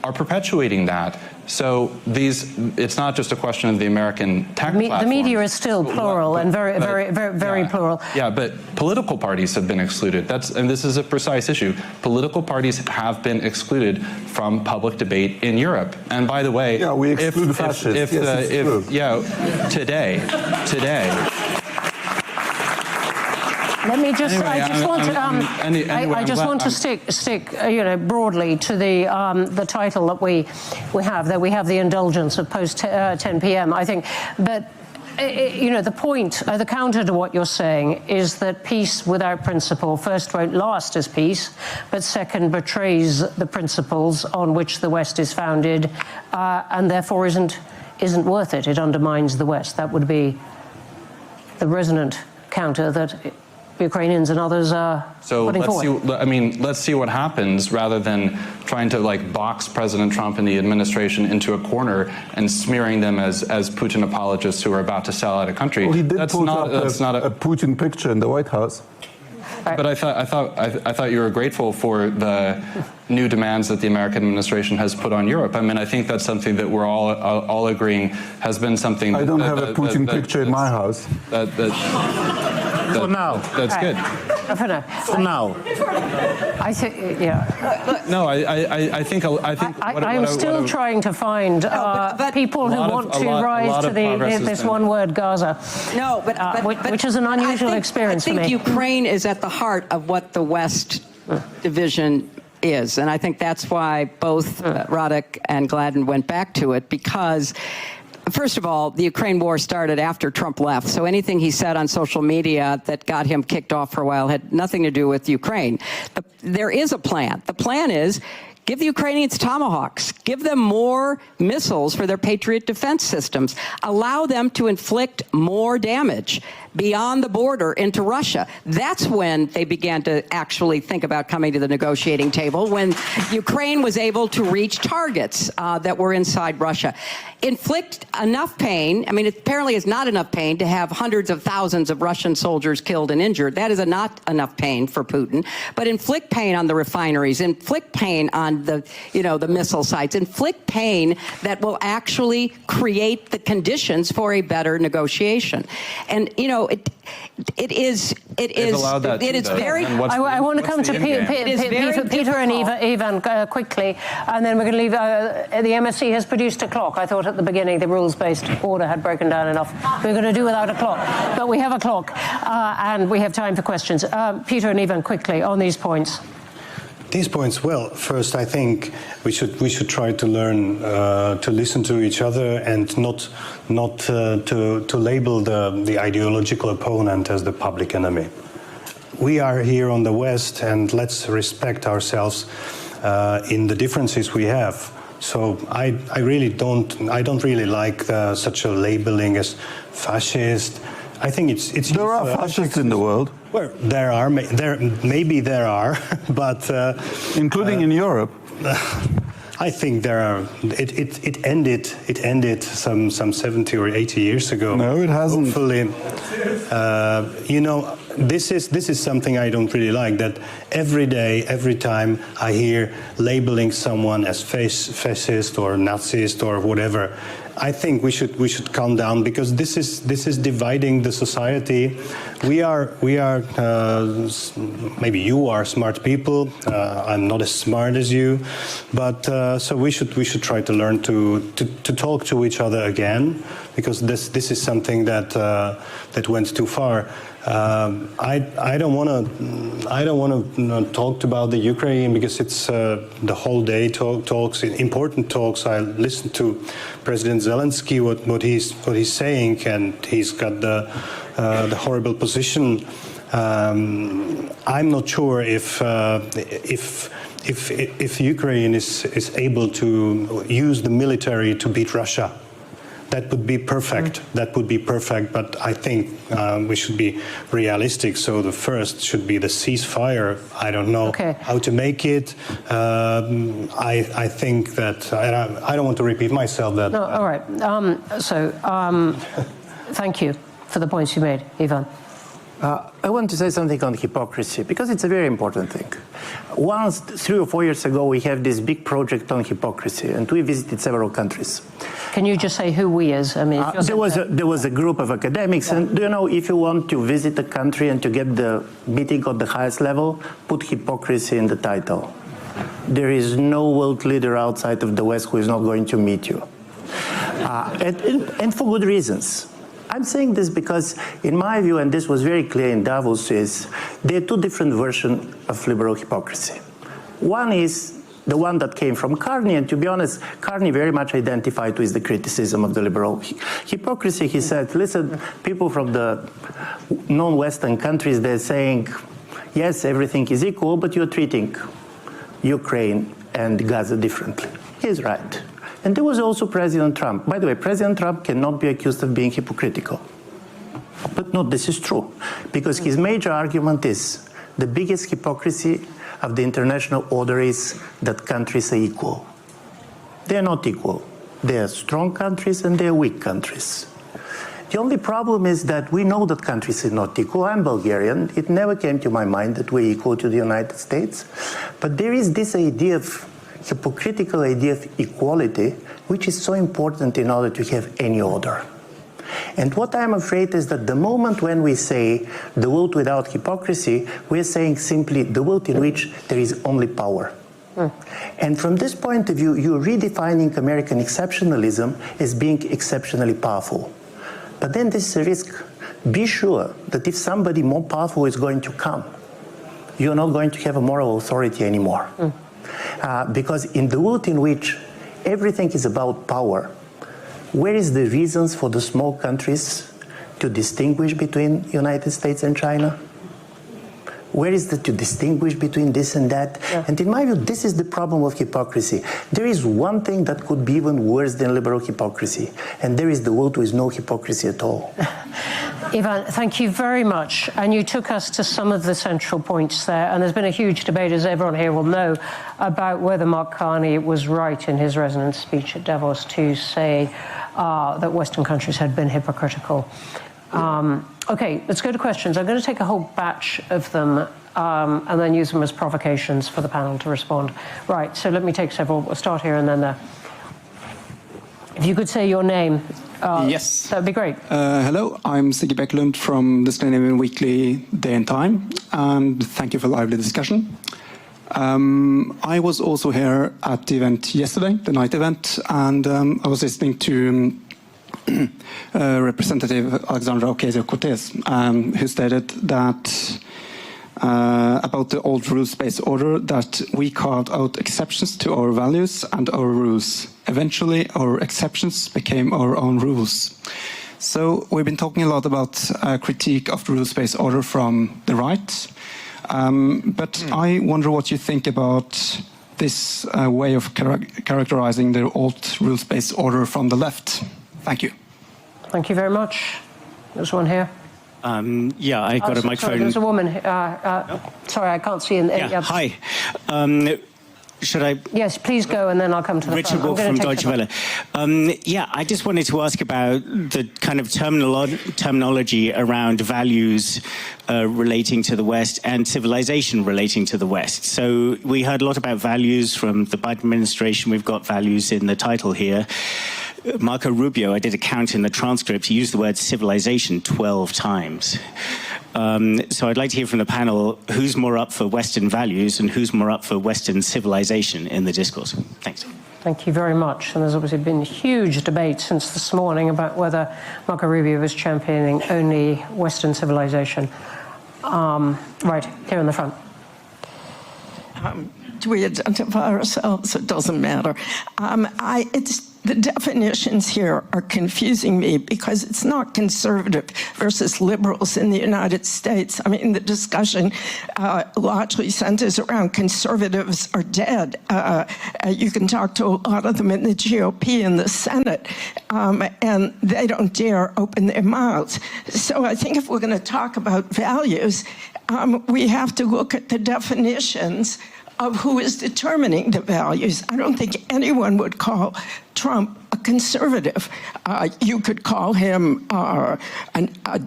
are perpetuating that. So it's not just a question of the American tech platform. The media is still plural and very plural. Yeah, but political parties have been excluded. And this is a precise issue. Political parties have been excluded from public debate in Europe. And by the way, yeah, we exclude fascists. Today. Let me just. Anyway, I just want to stick, broadly to the title that we have. That we have the indulgence of post 10 p.m. I think, but the point, the counter to what you're saying is that peace without principle, first, won't last as peace, but second, betrays the principles on which the West is founded, and therefore isn't worth it. It undermines the West. That would be the resonant counter that Ukrainians and others are putting forward. Let's see what happens, rather than trying to box President Trump and the administration into a corner and smearing them as Putin apologists who are about to sell out a country. Well, he did put up a Putin picture in the White House. But I thought you were grateful for the new demands that the American administration has put on Europe. I think that's something that we're all agreeing has been something. I don't have a Putin picture in my house. For now. That's good. For now. I think, yeah. No, I think. I'm still trying to find people who want to rise to this one word, Gaza. No, which is an unusual experience for me. I think Ukraine is at the heart of what the West division is, and I think that's why both Radek and Gladden went back to it, because first of all, the Ukraine war started after Trump left, so anything he said on social media that got him kicked off for a while had nothing to do with Ukraine. There is a plan. The plan is give the Ukrainians Tomahawks, give them more missiles for their Patriot defense systems, allow them to inflict more damage beyond the border into Russia. That's when they began to actually think about coming to the negotiating table, when Ukraine was able to reach targets that were inside Russia. Inflict enough pain. It apparently is not enough pain to have hundreds of thousands of Russian soldiers killed and injured. That is not enough pain for Putin. But inflict pain on the refineries, inflict pain on the missile sites, inflict pain that will actually create the conditions for a better negotiation. And it is very. I want to come to Peter and Ivan quickly, and then we're going to leave. The MSC has produced a clock. I thought at the beginning the rules-based order had broken down enough. We're going to do without a clock, but we have a clock, and we have time for questions. Peter and Ivan, quickly on these points. These points, well, first I think we should try to learn to listen to each other and not to label the ideological opponent as the public enemy. We are here on the West, and let's respect ourselves in the differences we have. So I don't really like such a labeling as fascist. I think it's there are fascists in the world. Well, maybe there are, but including in Europe. I think there are. It ended some 70 or 80 years ago. No, it hasn't. Hopefully, this is something I don't really like. That every day, every time I hear labeling someone as fascist or Nazist or whatever, I think we should calm down, because this is dividing the society. We are maybe you are smart people. I'm not as smart as you, but so we should try to learn to talk to each other again, because this is something that went too far. I don't want to talk about the Ukraine, because it's the whole day talks, important talks. I listened to President Zelensky, what he's saying, and he's got the horrible position. I'm not sure if Ukraine is able to use the military to beat Russia. That would be perfect. That would be perfect. But I think we should be realistic. So the first should be the ceasefire. I don't know how to make it. I think that I don't want to repeat myself. That. No, all right. Thank you for the points you made, Ivan. I want to say something on hypocrisy, because it's a very important thing. Once, 3 or 4 years ago, we have this big project on hypocrisy, and we visited several countries. Can you just say who we is? I mean, there was a group of academics, and do you know, if you want to visit a country and to get the meeting at the highest level, put hypocrisy in the title. There is no world leader outside of the West who is not going to meet you. And for good reasons. I'm saying this because, in my view, and this was very clear in Davos, is there are two different versions of liberal hypocrisy. One is the one that came from Carney, and to be honest, Carney very much identified with the criticism of the liberal hypocrisy. He said, listen, people from the non-Western countries, they're saying, yes, everything is equal, but you're treating Ukraine and Gaza differently. He's right. And there was also President Trump. By the way, President Trump cannot be accused of being hypocritical. But no, this is true. Because his major argument is the biggest hypocrisy of the international order is that countries are equal. They're not equal. They are strong countries and they are weak countries. The only problem is that we know that countries are not equal. I'm Bulgarian. It never came to my mind that we're equal to the United States. But there is this idea of hypocritical idea of equality, which is so important in order to have any order. And what I'm afraid is that the moment when we say the world without hypocrisy, we're saying simply the world in which there is only power. And from this point of view, you're redefining American exceptionalism as being exceptionally powerful. But then this is a risk. Be sure that if somebody more powerful is going to come, you're not going to have a moral authority anymore. Because in the world in which everything is about power, where is the reasons for the small countries to distinguish between United States and China? Where is the to distinguish between this and that? Yeah. And in my view, this is the problem of hypocrisy. There is one thing that could be even worse than liberal hypocrisy, and there is the world with no hypocrisy at all. Ivan, thank you very much. And you took us to some of the central points there. And there's been a huge debate, as everyone here will know, about whether Mark Carney was right in his resonance speech at Davos to say that Western countries had been hypocritical. Okay, let's go to questions. I'm going to take a whole batch of them and then use them as provocations for the panel to respond. Right, so let me take several. We'll start here and then there. If you could say your name. Yes. That would be great. Hello, I'm Sigge Bäcklund from the Scandinavian Weekly Day and Time, and thank you for lively discussion. I was also here at the event yesterday, the night event, and I was listening to Representative Alexandra Ocasio-Cortez, who stated that about the old rules-based order, that we carved out exceptions to our values and our rules. Eventually, our exceptions became our own rules. So we've been talking a lot about critique of the rules-based order from the right, but I wonder what you think about this way of characterizing the old rules-based order from the left. Thank you. Thank you very much. There's one here. Yeah, I got a microphone. Sorry, there's a woman. Sorry, I can't see. Hi. Should I? Yes, please go, and then I'll come to the Richard Wolf from Deutsche Welle. Yeah, I just wanted to ask about the kind of terminology around values relating to the West and civilization relating to the West. So we heard a lot about values from the Biden administration. We've got values in the title here. Marco Rubio, I did a count in the transcript, he used the word civilization 12 times. So I'd like to hear from the panel who's more up for Western values and who's more up for Western civilization in the discourse. Thanks. Thank you very much. And there's obviously been huge debate since this morning about whether Marco Rubio was championing only Western civilization. Right, here in the front. Do we identify ourselves? It doesn't matter. The definitions here are confusing me because it's not conservative versus liberals in the United States. I mean, the discussion largely centers around conservatives are dead. You can talk to a lot of them in the GOP in the Senate, and they don't dare open their mouths. So I think if we're going to talk about values, we have to look at the definitions of who is determining the values. I don't think anyone would call Trump a conservative. You could call him a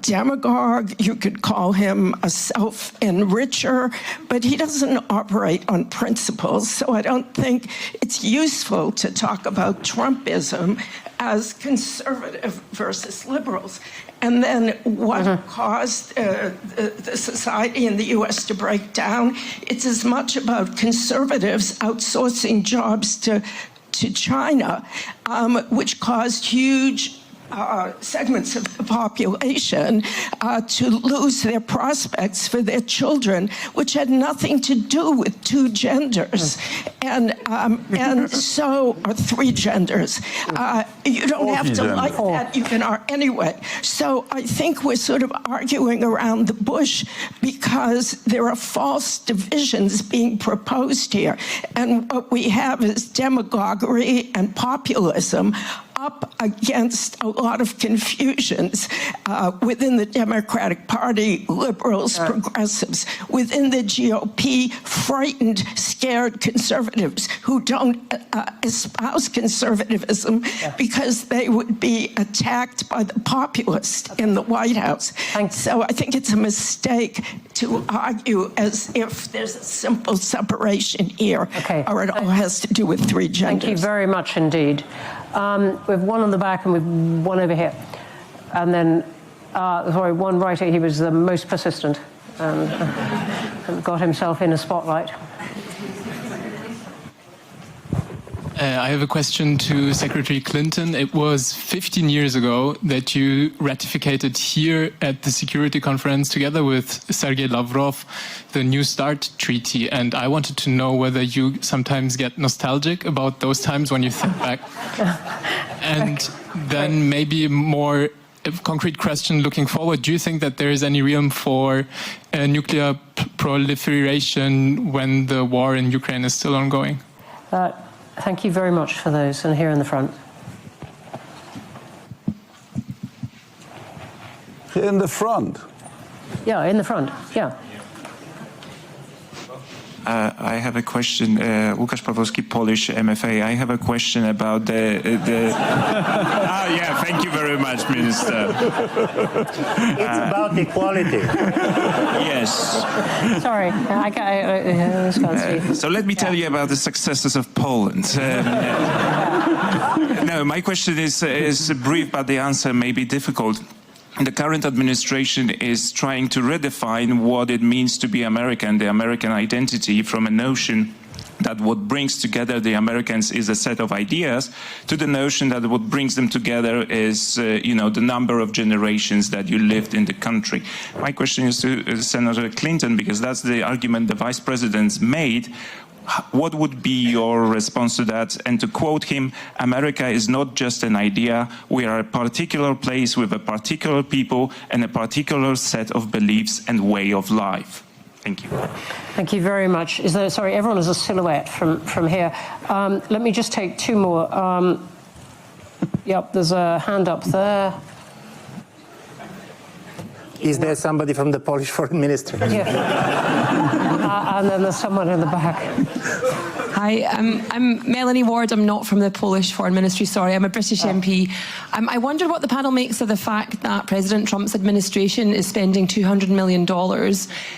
demagogue, you could call him a self-enricher, but he doesn't operate on principles, so I don't think it's useful to talk about Trumpism as conservative versus liberals. And then what caused the society in the US to break down? It's as much about conservatives outsourcing jobs to China, which caused huge segments of the population to lose their prospects for their children, which had nothing to do with two genders, and so, or three genders. You don't have to like that, you can anyway. So I think we're sort of arguing around the bush because there are false divisions being proposed here. And what we have is demagoguery and populism up against a lot of confusions within the Democratic Party, liberals, progressives, within the GOP, frightened, scared conservatives who don't espouse conservatism because they would be attacked by the populists in the White House. So I think it's a mistake to argue as if there's a simple separation here, or it all has to do with three genders. Thank you very much indeed. We have one on the back and we have one over here. And then, sorry, one right here, he was the most persistent and got himself in a spotlight. I have a question to Secretary Clinton. It was 15 years ago that you ratificated here at the Security Conference together with Sergei Lavrov the New START treaty, and I wanted to know whether you sometimes get nostalgic about those times when you think back. And then maybe a more concrete question looking forward, do you think that there is any room for nuclear proliferation when the war in Ukraine is still ongoing? Thank you very much for those, and here in the front. In the front? Yeah, in the front, yeah. I have a question, Łukasz Pawłowski, Polish MFA. I have a question about the yeah, thank you very much, Minister. It's about equality. Yes. Sorry, I can't see. So let me tell you about the successes of Poland. No, my question is brief, but the answer may be difficult. The current administration is trying to redefine what it means to be American, the American identity, from a notion that what brings together the Americans is a set of ideas, to the notion that what brings them together is, you know, the number of generations that you lived in the country. My question is to Senator Clinton, because that's the argument the vice presidents made. What would be your response to that? And to quote him, America is not just an idea. We are a particular place with a particular people and a particular set of beliefs and way of life. Thank you. Thank you very much. Is there, sorry, everyone is a silhouette from here. Let me just take two more. Yep, there's a hand up there. Is there somebody from the Polish foreign ministry? Yeah. And then there's someone in the back. Hi, I'm Melanie Ward. I'm not from the Polish Foreign Ministry, sorry. I'm a British MP. I wonder what the panel makes of the fact that President Trump's administration is spending $200 million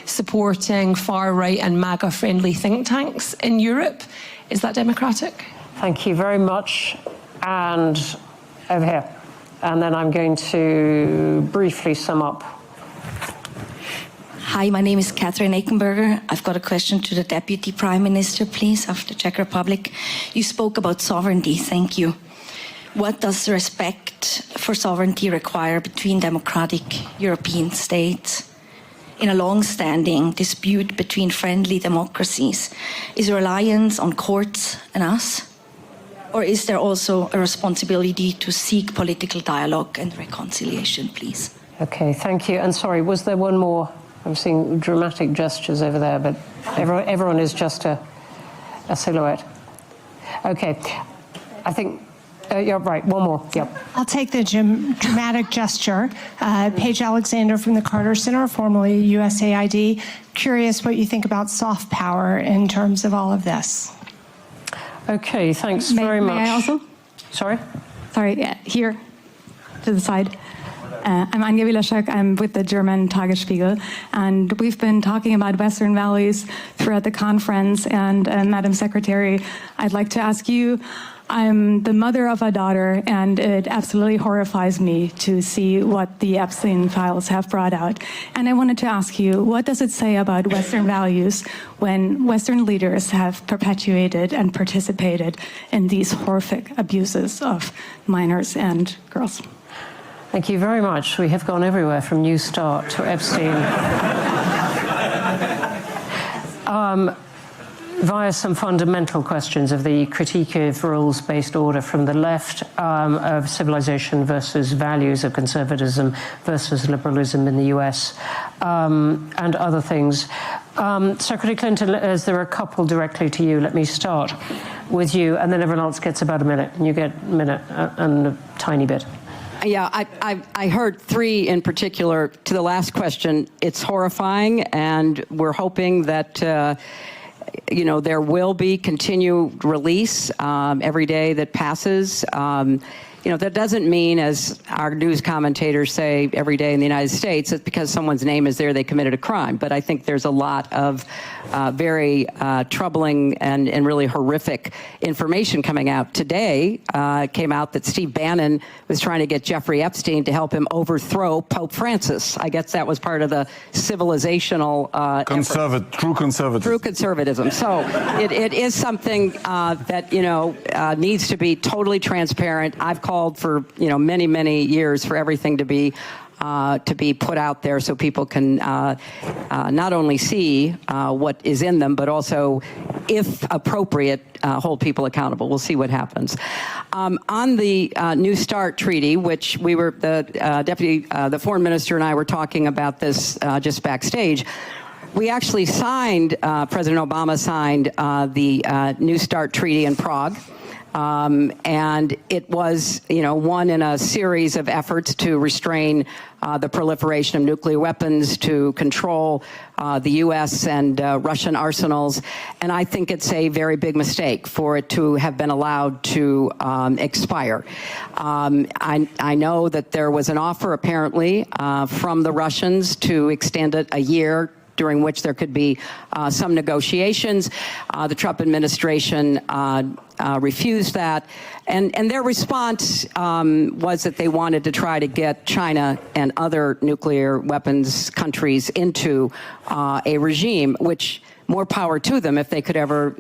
supporting far-right and MAGA-friendly think tanks in Europe. Is that democratic? Thank you very much. And over here. And then I'm going to briefly sum up. Hi, my name is Catherine Eckenberger. I've got a question to the Deputy Prime Minister, please, of the Czech Republic. You spoke about sovereignty. Thank you. What does respect for sovereignty require between democratic European states? In a long-standing dispute between friendly democracies, is reliance on courts and us? Or is there also a responsibility to seek political dialogue and reconciliation, please? Okay, thank you. And sorry, was there one more? I'm seeing dramatic gestures over there, but everyone is just a silhouette. Okay, I think Yeah, right, one more, yep. I'll take the dramatic gesture. Paige Alexander from the Carter Center, formerly USAID. Curious what you think about soft power in terms of all of this. Okay, thanks very much. May I also? Sorry? Sorry, yeah, here, to the side. I'm Anja Wielaschek, I'm with the German Tagesspiegel, and we've been talking about Western values throughout the conference, and Madam Secretary, I'd like to ask you, I'm the mother of a daughter, and it absolutely horrifies me to see what the Epstein files have brought out. And I wanted to ask you, what does it say about Western values when Western leaders have perpetuated and participated in these horrific abuses of minors and girls? Thank you very much. We have gone everywhere from New Start to Epstein. Via some fundamental questions of the critique of rules-based order from the left, of civilization versus values, of conservatism versus liberalism in the US, and other things. Secretary Clinton, as there are a couple directly to you, let me start with you, and then everyone else gets about a minute, and you get a minute and a tiny bit. Yeah, I heard three in particular. To the last question, it's horrifying, and we're hoping that you know, there will be continued release every day that passes. You know, that doesn't mean, as our news commentators say every day in the United States, that because someone's name is there, they committed a crime. But I think there's a lot of very troubling and really horrific information coming out. Today, it came out that Steve Bannon was trying to get Jeffrey Epstein to help him overthrow Pope Francis. I guess that was part of the civilizational true conservatism. True conservatism. So it is something that, you know, needs to be totally transparent. I've called for, you know, many years for everything to be put out there so people can not only see what is in them, but also, if appropriate, hold people accountable. We'll see what happens. On the New START treaty, which we were, the foreign minister and I were talking about this just backstage. We actually signed, President Obama signed the New START treaty in Prague. And it was, you know, one in a series of efforts to restrain the proliferation of nuclear weapons, to control the U.S. and Russian arsenals. And I think it's a very big mistake for it to have been allowed to expire. I know that there was an offer, apparently, from the Russians to extend it a year, during which there could be some negotiations. The Trump administration refused that. And their response was that they wanted to try to get China and other nuclear weapons countries into a regime, which more power to them if they could ever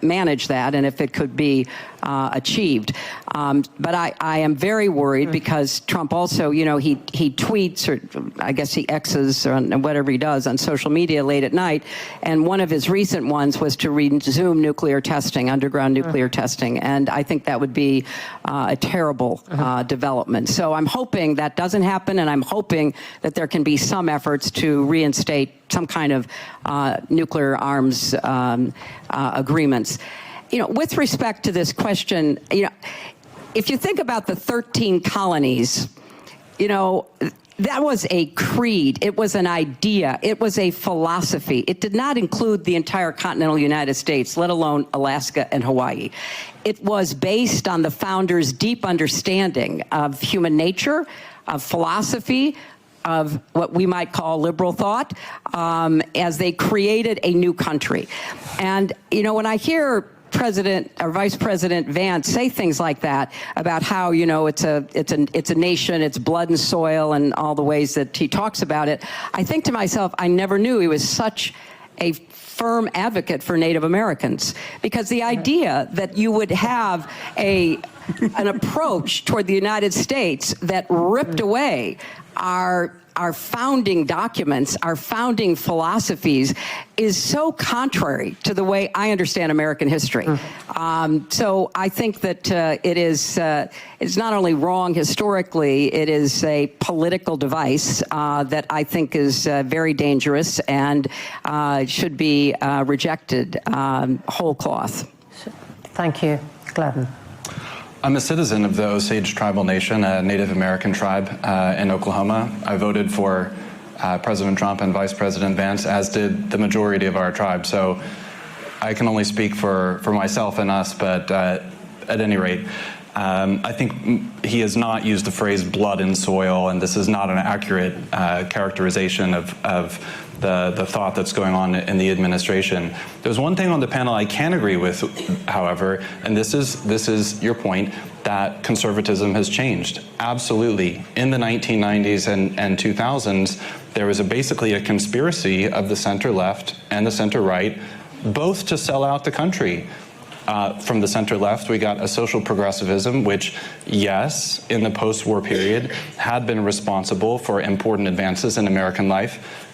manage that and if it could be achieved. But I am very worried because Trump also, you know, he tweets, or I guess he X's or whatever he does on social media late at night, and one of his recent ones was to resume nuclear testing, underground nuclear testing, and I think that would be a terrible development. So I'm hoping that doesn't happen, and I'm hoping that there can be some efforts to reinstate some kind of nuclear arms agreements. You know, with respect to this question, you know, if you think about the 13 colonies, you know, that was a creed. It was an idea. It was a philosophy. It did not include the entire continental United States, let alone Alaska and Hawaii. It was based on the founders' deep understanding of human nature, of philosophy, of what we might call liberal thought, as they created a new country. And, you know, when I hear President or Vice President Vance say things like that about how, you know, it's a nation, it's blood and soil, and all the ways that he talks about it, I think to myself, I never knew he was such a firm advocate for Native Americans, because the idea that you would have an approach toward the United States that ripped away our founding documents, our founding philosophies, is so contrary to the way I understand American history. So I think that it's not only wrong historically, it is a political device that I think is very dangerous and should be rejected whole cloth. Thank you. Gladden. I'm a citizen of the Osage Tribal Nation, a Native American tribe in Oklahoma. I voted for President Trump and Vice President Vance, as did the majority of our tribe. So I can only speak for myself and us, but at any rate, I think he has not used the phrase blood and soil, and this is not an accurate characterization of the thought that's going on in the administration. There's one thing on the panel I can agree with, however, and this is your point, that conservatism has changed. Absolutely. In the 1990s and 2000s, there was basically a conspiracy of the center-left and the center-right, both to sell out the country. From the center-left, we got a social progressivism, which, yes, in the post-war period, had been responsible for important advances in American life.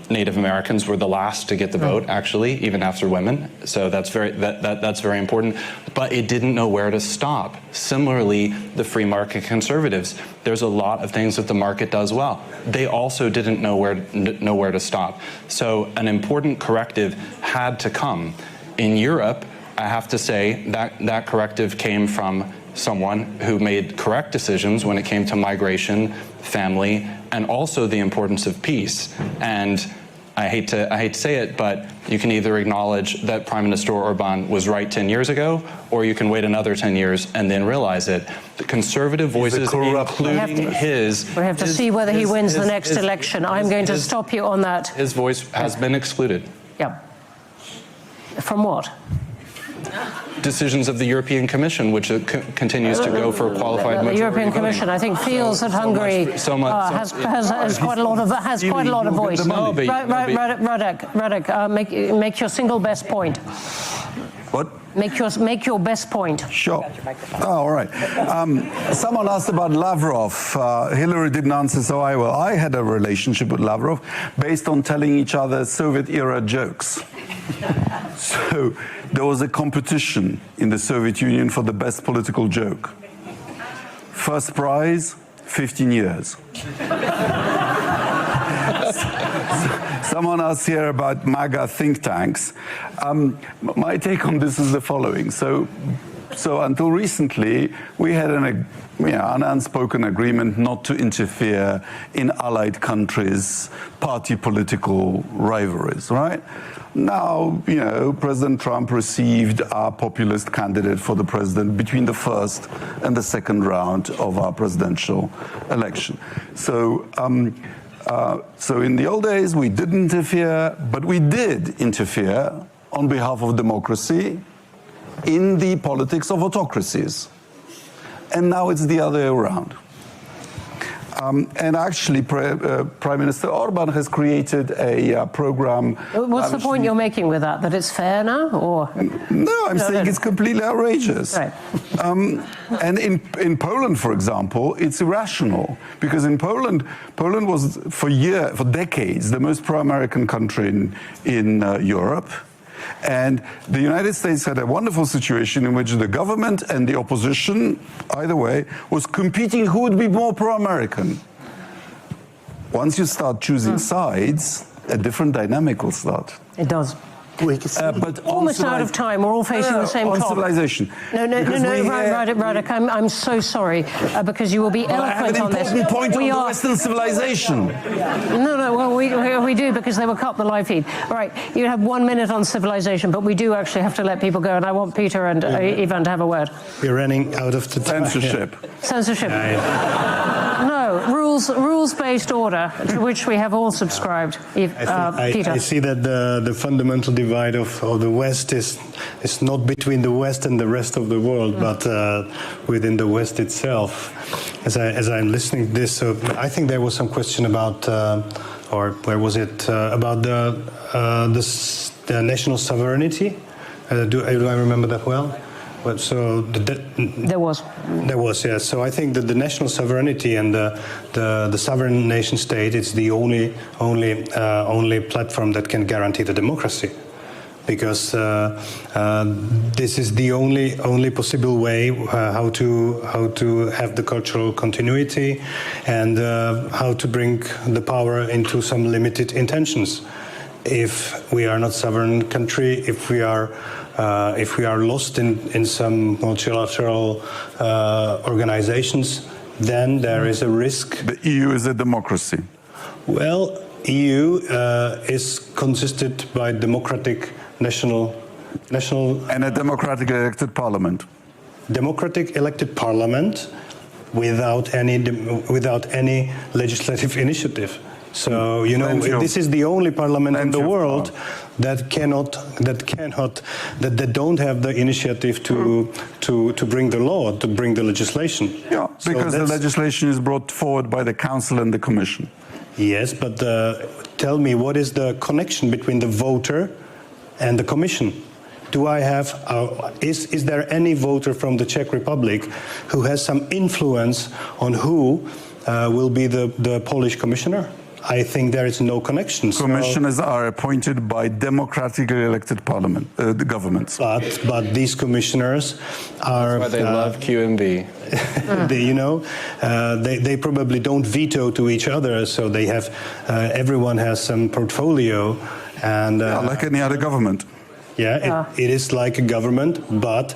Native Americans were the last to get the vote, actually, even after women. So that's very important. But it didn't know where to stop. Similarly, the free market conservatives. There's a lot of things that the market does well. They also didn't know where to stop. So an important corrective had to come. In Europe, I have to say that corrective came from someone who made correct decisions when it came to migration, family, and also the importance of peace. And I hate to say it, but you can either acknowledge that Prime Minister Orban was right 10 years ago, or you can wait another 10 years and then realize it. The conservative voices, including his... We have to see whether he wins the next election. I'm going to stop you on that. His voice has been excluded. Yeah. From what? Decisions of the European Commission, which continues to go for a qualified majority. The European Commission, I think, feels that Hungary has quite a lot of voice. Radek, make your single best point. What? Make your best point. Sure. Oh, all right. Someone asked about Lavrov. Hillary didn't answer, so I will. I had a relationship with Lavrov based on telling each other Soviet-era jokes. So there was a competition in the Soviet Union for the best political joke. First prize, 15 years. Someone asked here about MAGA think tanks. My take on this is the following. So until recently, we had an unspoken agreement not to interfere in allied countries' party political rivalries, right? Now, President Trump received our populist candidate for the president between the first and the second round of our presidential election. So in the old days, we didn't interfere, but we did interfere on behalf of democracy in the politics of autocracies. And now it's the other way around. And actually, Prime Minister Orban has created a program. What's the point you're making with that? That it's fair now, or? No, I'm saying it's completely outrageous. Right. And in Poland, for example, it's irrational, because in Poland was for decades the most pro-American country in Europe. And the United States had a wonderful situation in which the government and the opposition, either way, was competing who would be more pro-American. Once you start choosing sides, a different dynamic will start. It does. But almost out of time. We're all facing the same on clock. Civilization. No, Radek, I'm so sorry, because you will be eloquent on this. I have an important point on the Western civilization. No, well, we do, because they will cut the live feed. All right, you have 1 minute on civilization, but we do actually have to let people go, and I want Peter and Ivan to have a word. We're running out of the time. Censorship. Censorship. No, rules-based order, to which we have all subscribed. Peter. I see that the fundamental divide of the West is not between the West and the rest of the world, but within the West itself. As I'm listening to this, so I think there was some question about, or where was it, about the national sovereignty. Do I remember that well? But so there was, yes. So I think that the national sovereignty and the sovereign nation state is the only platform that can guarantee the democracy, because this is the only possible way how to have the cultural continuity and how to bring the power into some limited intentions. if we are not sovereign country, if we are lost in some multilateral organizations, then there is a risk. The EU is a democracy. Well, EU is consisted by democratic national and a democratic elected parliament. Democratic elected parliament without any legislative initiative. So this is the only parliament in the world that don't have the initiative to bring the law, to bring the legislation. Yeah, because the legislation is brought forward by the Council and the Commission. Yes, but tell me, what is the connection between the voter and the Commission? Is there any voter from the Czech Republic who has some influence on who will be the Polish commissioner? I think there is no connection. Commissioners are appointed by democratically elected governments. But these commissioners are. That's why they love QMB. They probably don't veto to each other, so they have. Everyone has some portfolio, and like any other government. Yeah, it is like a government, but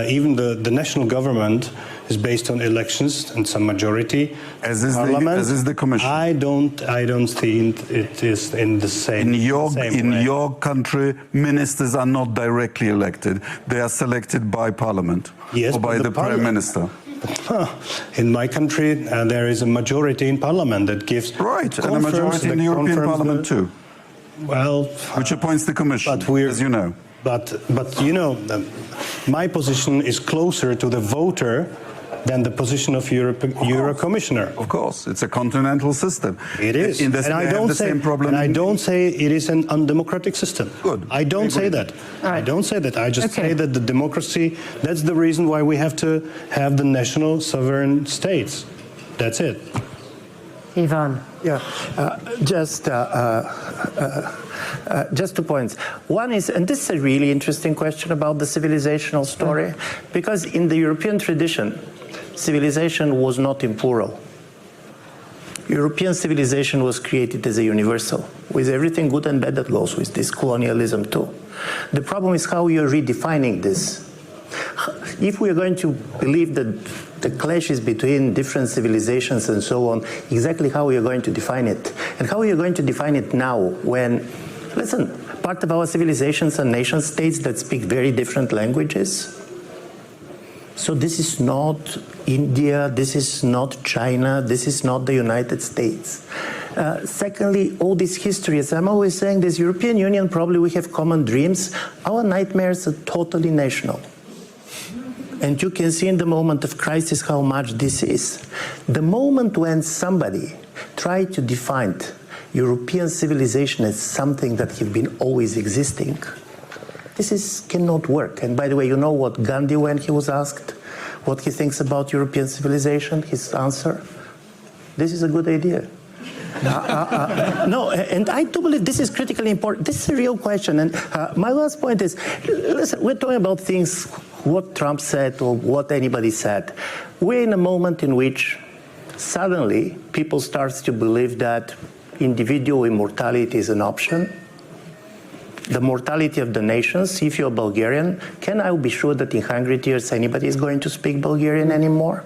even the national government is based on elections and some majority. As is the Commission. I don't think it is in the same. In your country, ministers are not directly elected; they are selected by Parliament or by the Prime Minister. In my country, there is a majority in Parliament that gives and a majority in the European Parliament too. Well, which appoints the Commission, as you know. But my position is closer to the voter than the position of Euro Commissioner. Of course, it's a continental system. It is, and I don't say it is an undemocratic system. Good. I don't say that. I don't say that. I just say that the democracy. That's the reason why we have to have the national sovereign states. That's it. Ivan. Yeah, just 2 points. One is, and this is a really interesting question about the civilizational story, because in the European tradition, civilization was not in plural. European civilization was created as a universal, with everything good and bad that goes with this, colonialism too. The problem is how you're redefining this. If we are going to believe that the clashes between different civilizations and so on, exactly how we are going to define it. And how are you going to define it now when, listen, part of our civilizations are nation states that speak very different languages. So this is not India, this is not China, this is not the United States. Secondly, all this history, as I'm always saying, this European Union, probably we have common dreams. Our nightmares are totally national. And you can see in the moment of crisis how much this is. The moment when somebody tried to define European civilization as something that have been always existing, cannot work. And by the way, you know what Gandhi, when he was asked what he thinks about European civilization, his answer, this is a good idea. No, and I do believe this is critically important. This is a real question. And my last point is, listen, we're talking about things, what Trump said or what anybody said. We're in a moment in which suddenly people start to believe that individual immortality is an option. The mortality of the nations, if you're Bulgarian, can I be sure that in 100 years anybody is going to speak Bulgarian anymore?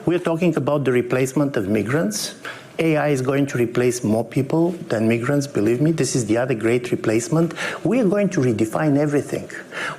We're talking about the replacement of migrants. AI is going to replace more people than migrants, believe me. This is the other great replacement. We are going to redefine everything.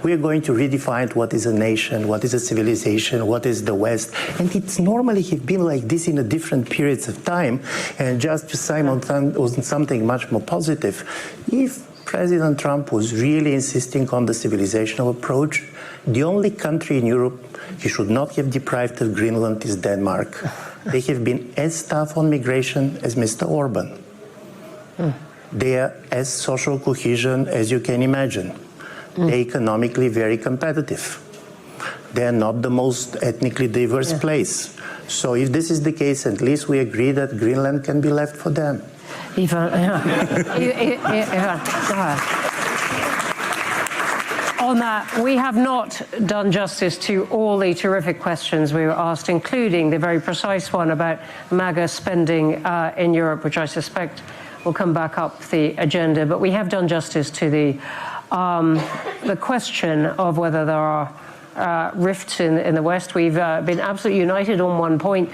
We are going to redefine what is a nation, what is a civilization, what is the West. And it's normally have been like this in a different periods of time. And just to Simon on something much more positive, if President Trump was really insisting on the civilizational approach, the only country in Europe he should not have deprived of Greenland is Denmark. They have been as tough on migration as Mr. Orban. They are as social cohesion as you can imagine. They're economically very competitive. They're not the most ethnically diverse place. So if this is the case, at least we agree that Greenland can be left for them. On that, we have not done justice to all the terrific questions we were asked, including the very precise one about MAGA spending in Europe, which I suspect will come back up the agenda. But we have done justice to the question of whether there are rifts in the West. We've been absolutely united on one point,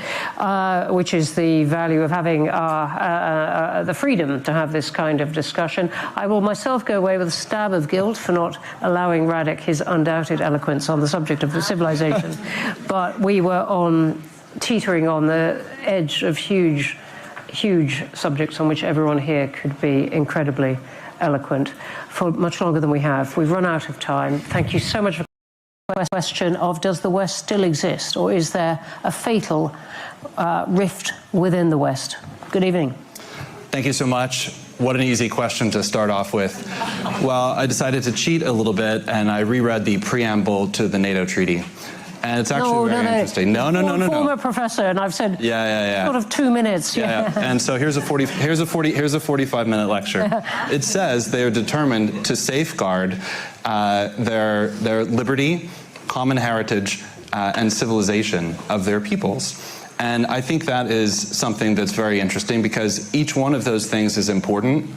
which is the value of having the freedom to have this kind of discussion. I will myself go away with a stab of guilt for not allowing Radek his undoubted eloquence on the subject of the civilization. But we were teetering on the edge of huge subjects on which everyone here could be incredibly eloquent for much longer than we have. We've run out of time. Thank you so much for the question of, does the West still exist, or is there a fatal rift within the West? Good evening. Thank you so much. What an easy question to start off with. Well, I decided to cheat a little bit, and I reread the preamble to the NATO treaty. And it's actually very interesting. No. Former professor, and I've said sort of 2 minutes. Yeah. And so here's a 45-minute lecture. It says they are determined to safeguard their liberty, common heritage, and civilization of their peoples. And I think that is something that's very interesting, because each one of those things is important.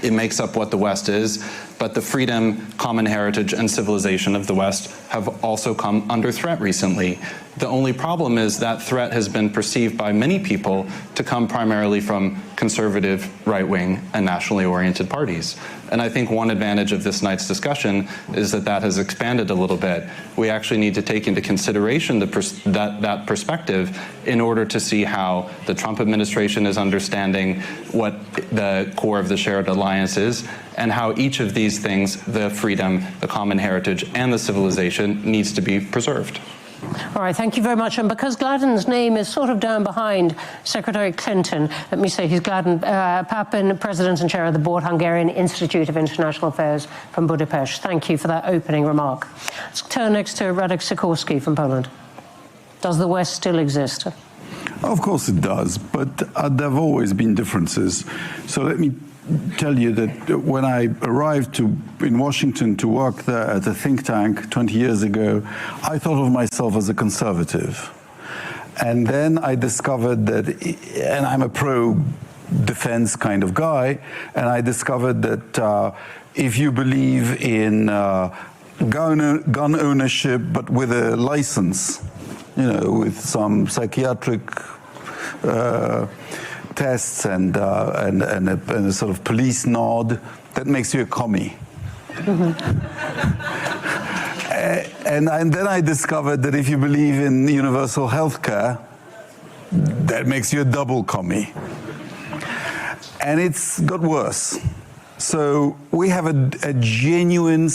It makes up what the West is, but the freedom, common heritage, and civilization of the West have also come under threat recently. The only problem is that threat has been perceived by many people to come primarily from conservative, right-wing, and nationally oriented parties. And I think one advantage of this night's discussion is that that has expanded a little bit. We actually need to take into consideration that perspective in order to see how the Trump administration is understanding what the core of the shared alliance is, and how each of these things, the freedom, the common heritage, and the civilization, needs to be preserved. All right, thank you very much. And because Gladden's name is sort of down behind Secretary Clinton, let me say he's Gladden Papin, President and Chair of the Board, Hungarian Institute of International Affairs from Budapest. Thank you for that opening remark. Let's turn next to Radek Sikorski from Poland. Does the West still exist? Of course it does, but there have always been differences. So let me tell you that when I arrived in Washington to work there at a think tank 20 years ago, I thought of myself as a conservative. And then I discovered that, and I'm a pro-defense kind of guy, and I discovered that if you believe in gun ownership, but with a license, with some psychiatric tests and a sort of police nod, that makes you a commie. And then I discovered that if you believe in universal health care, that makes you a double commie. And it's got worse. So we have a genuine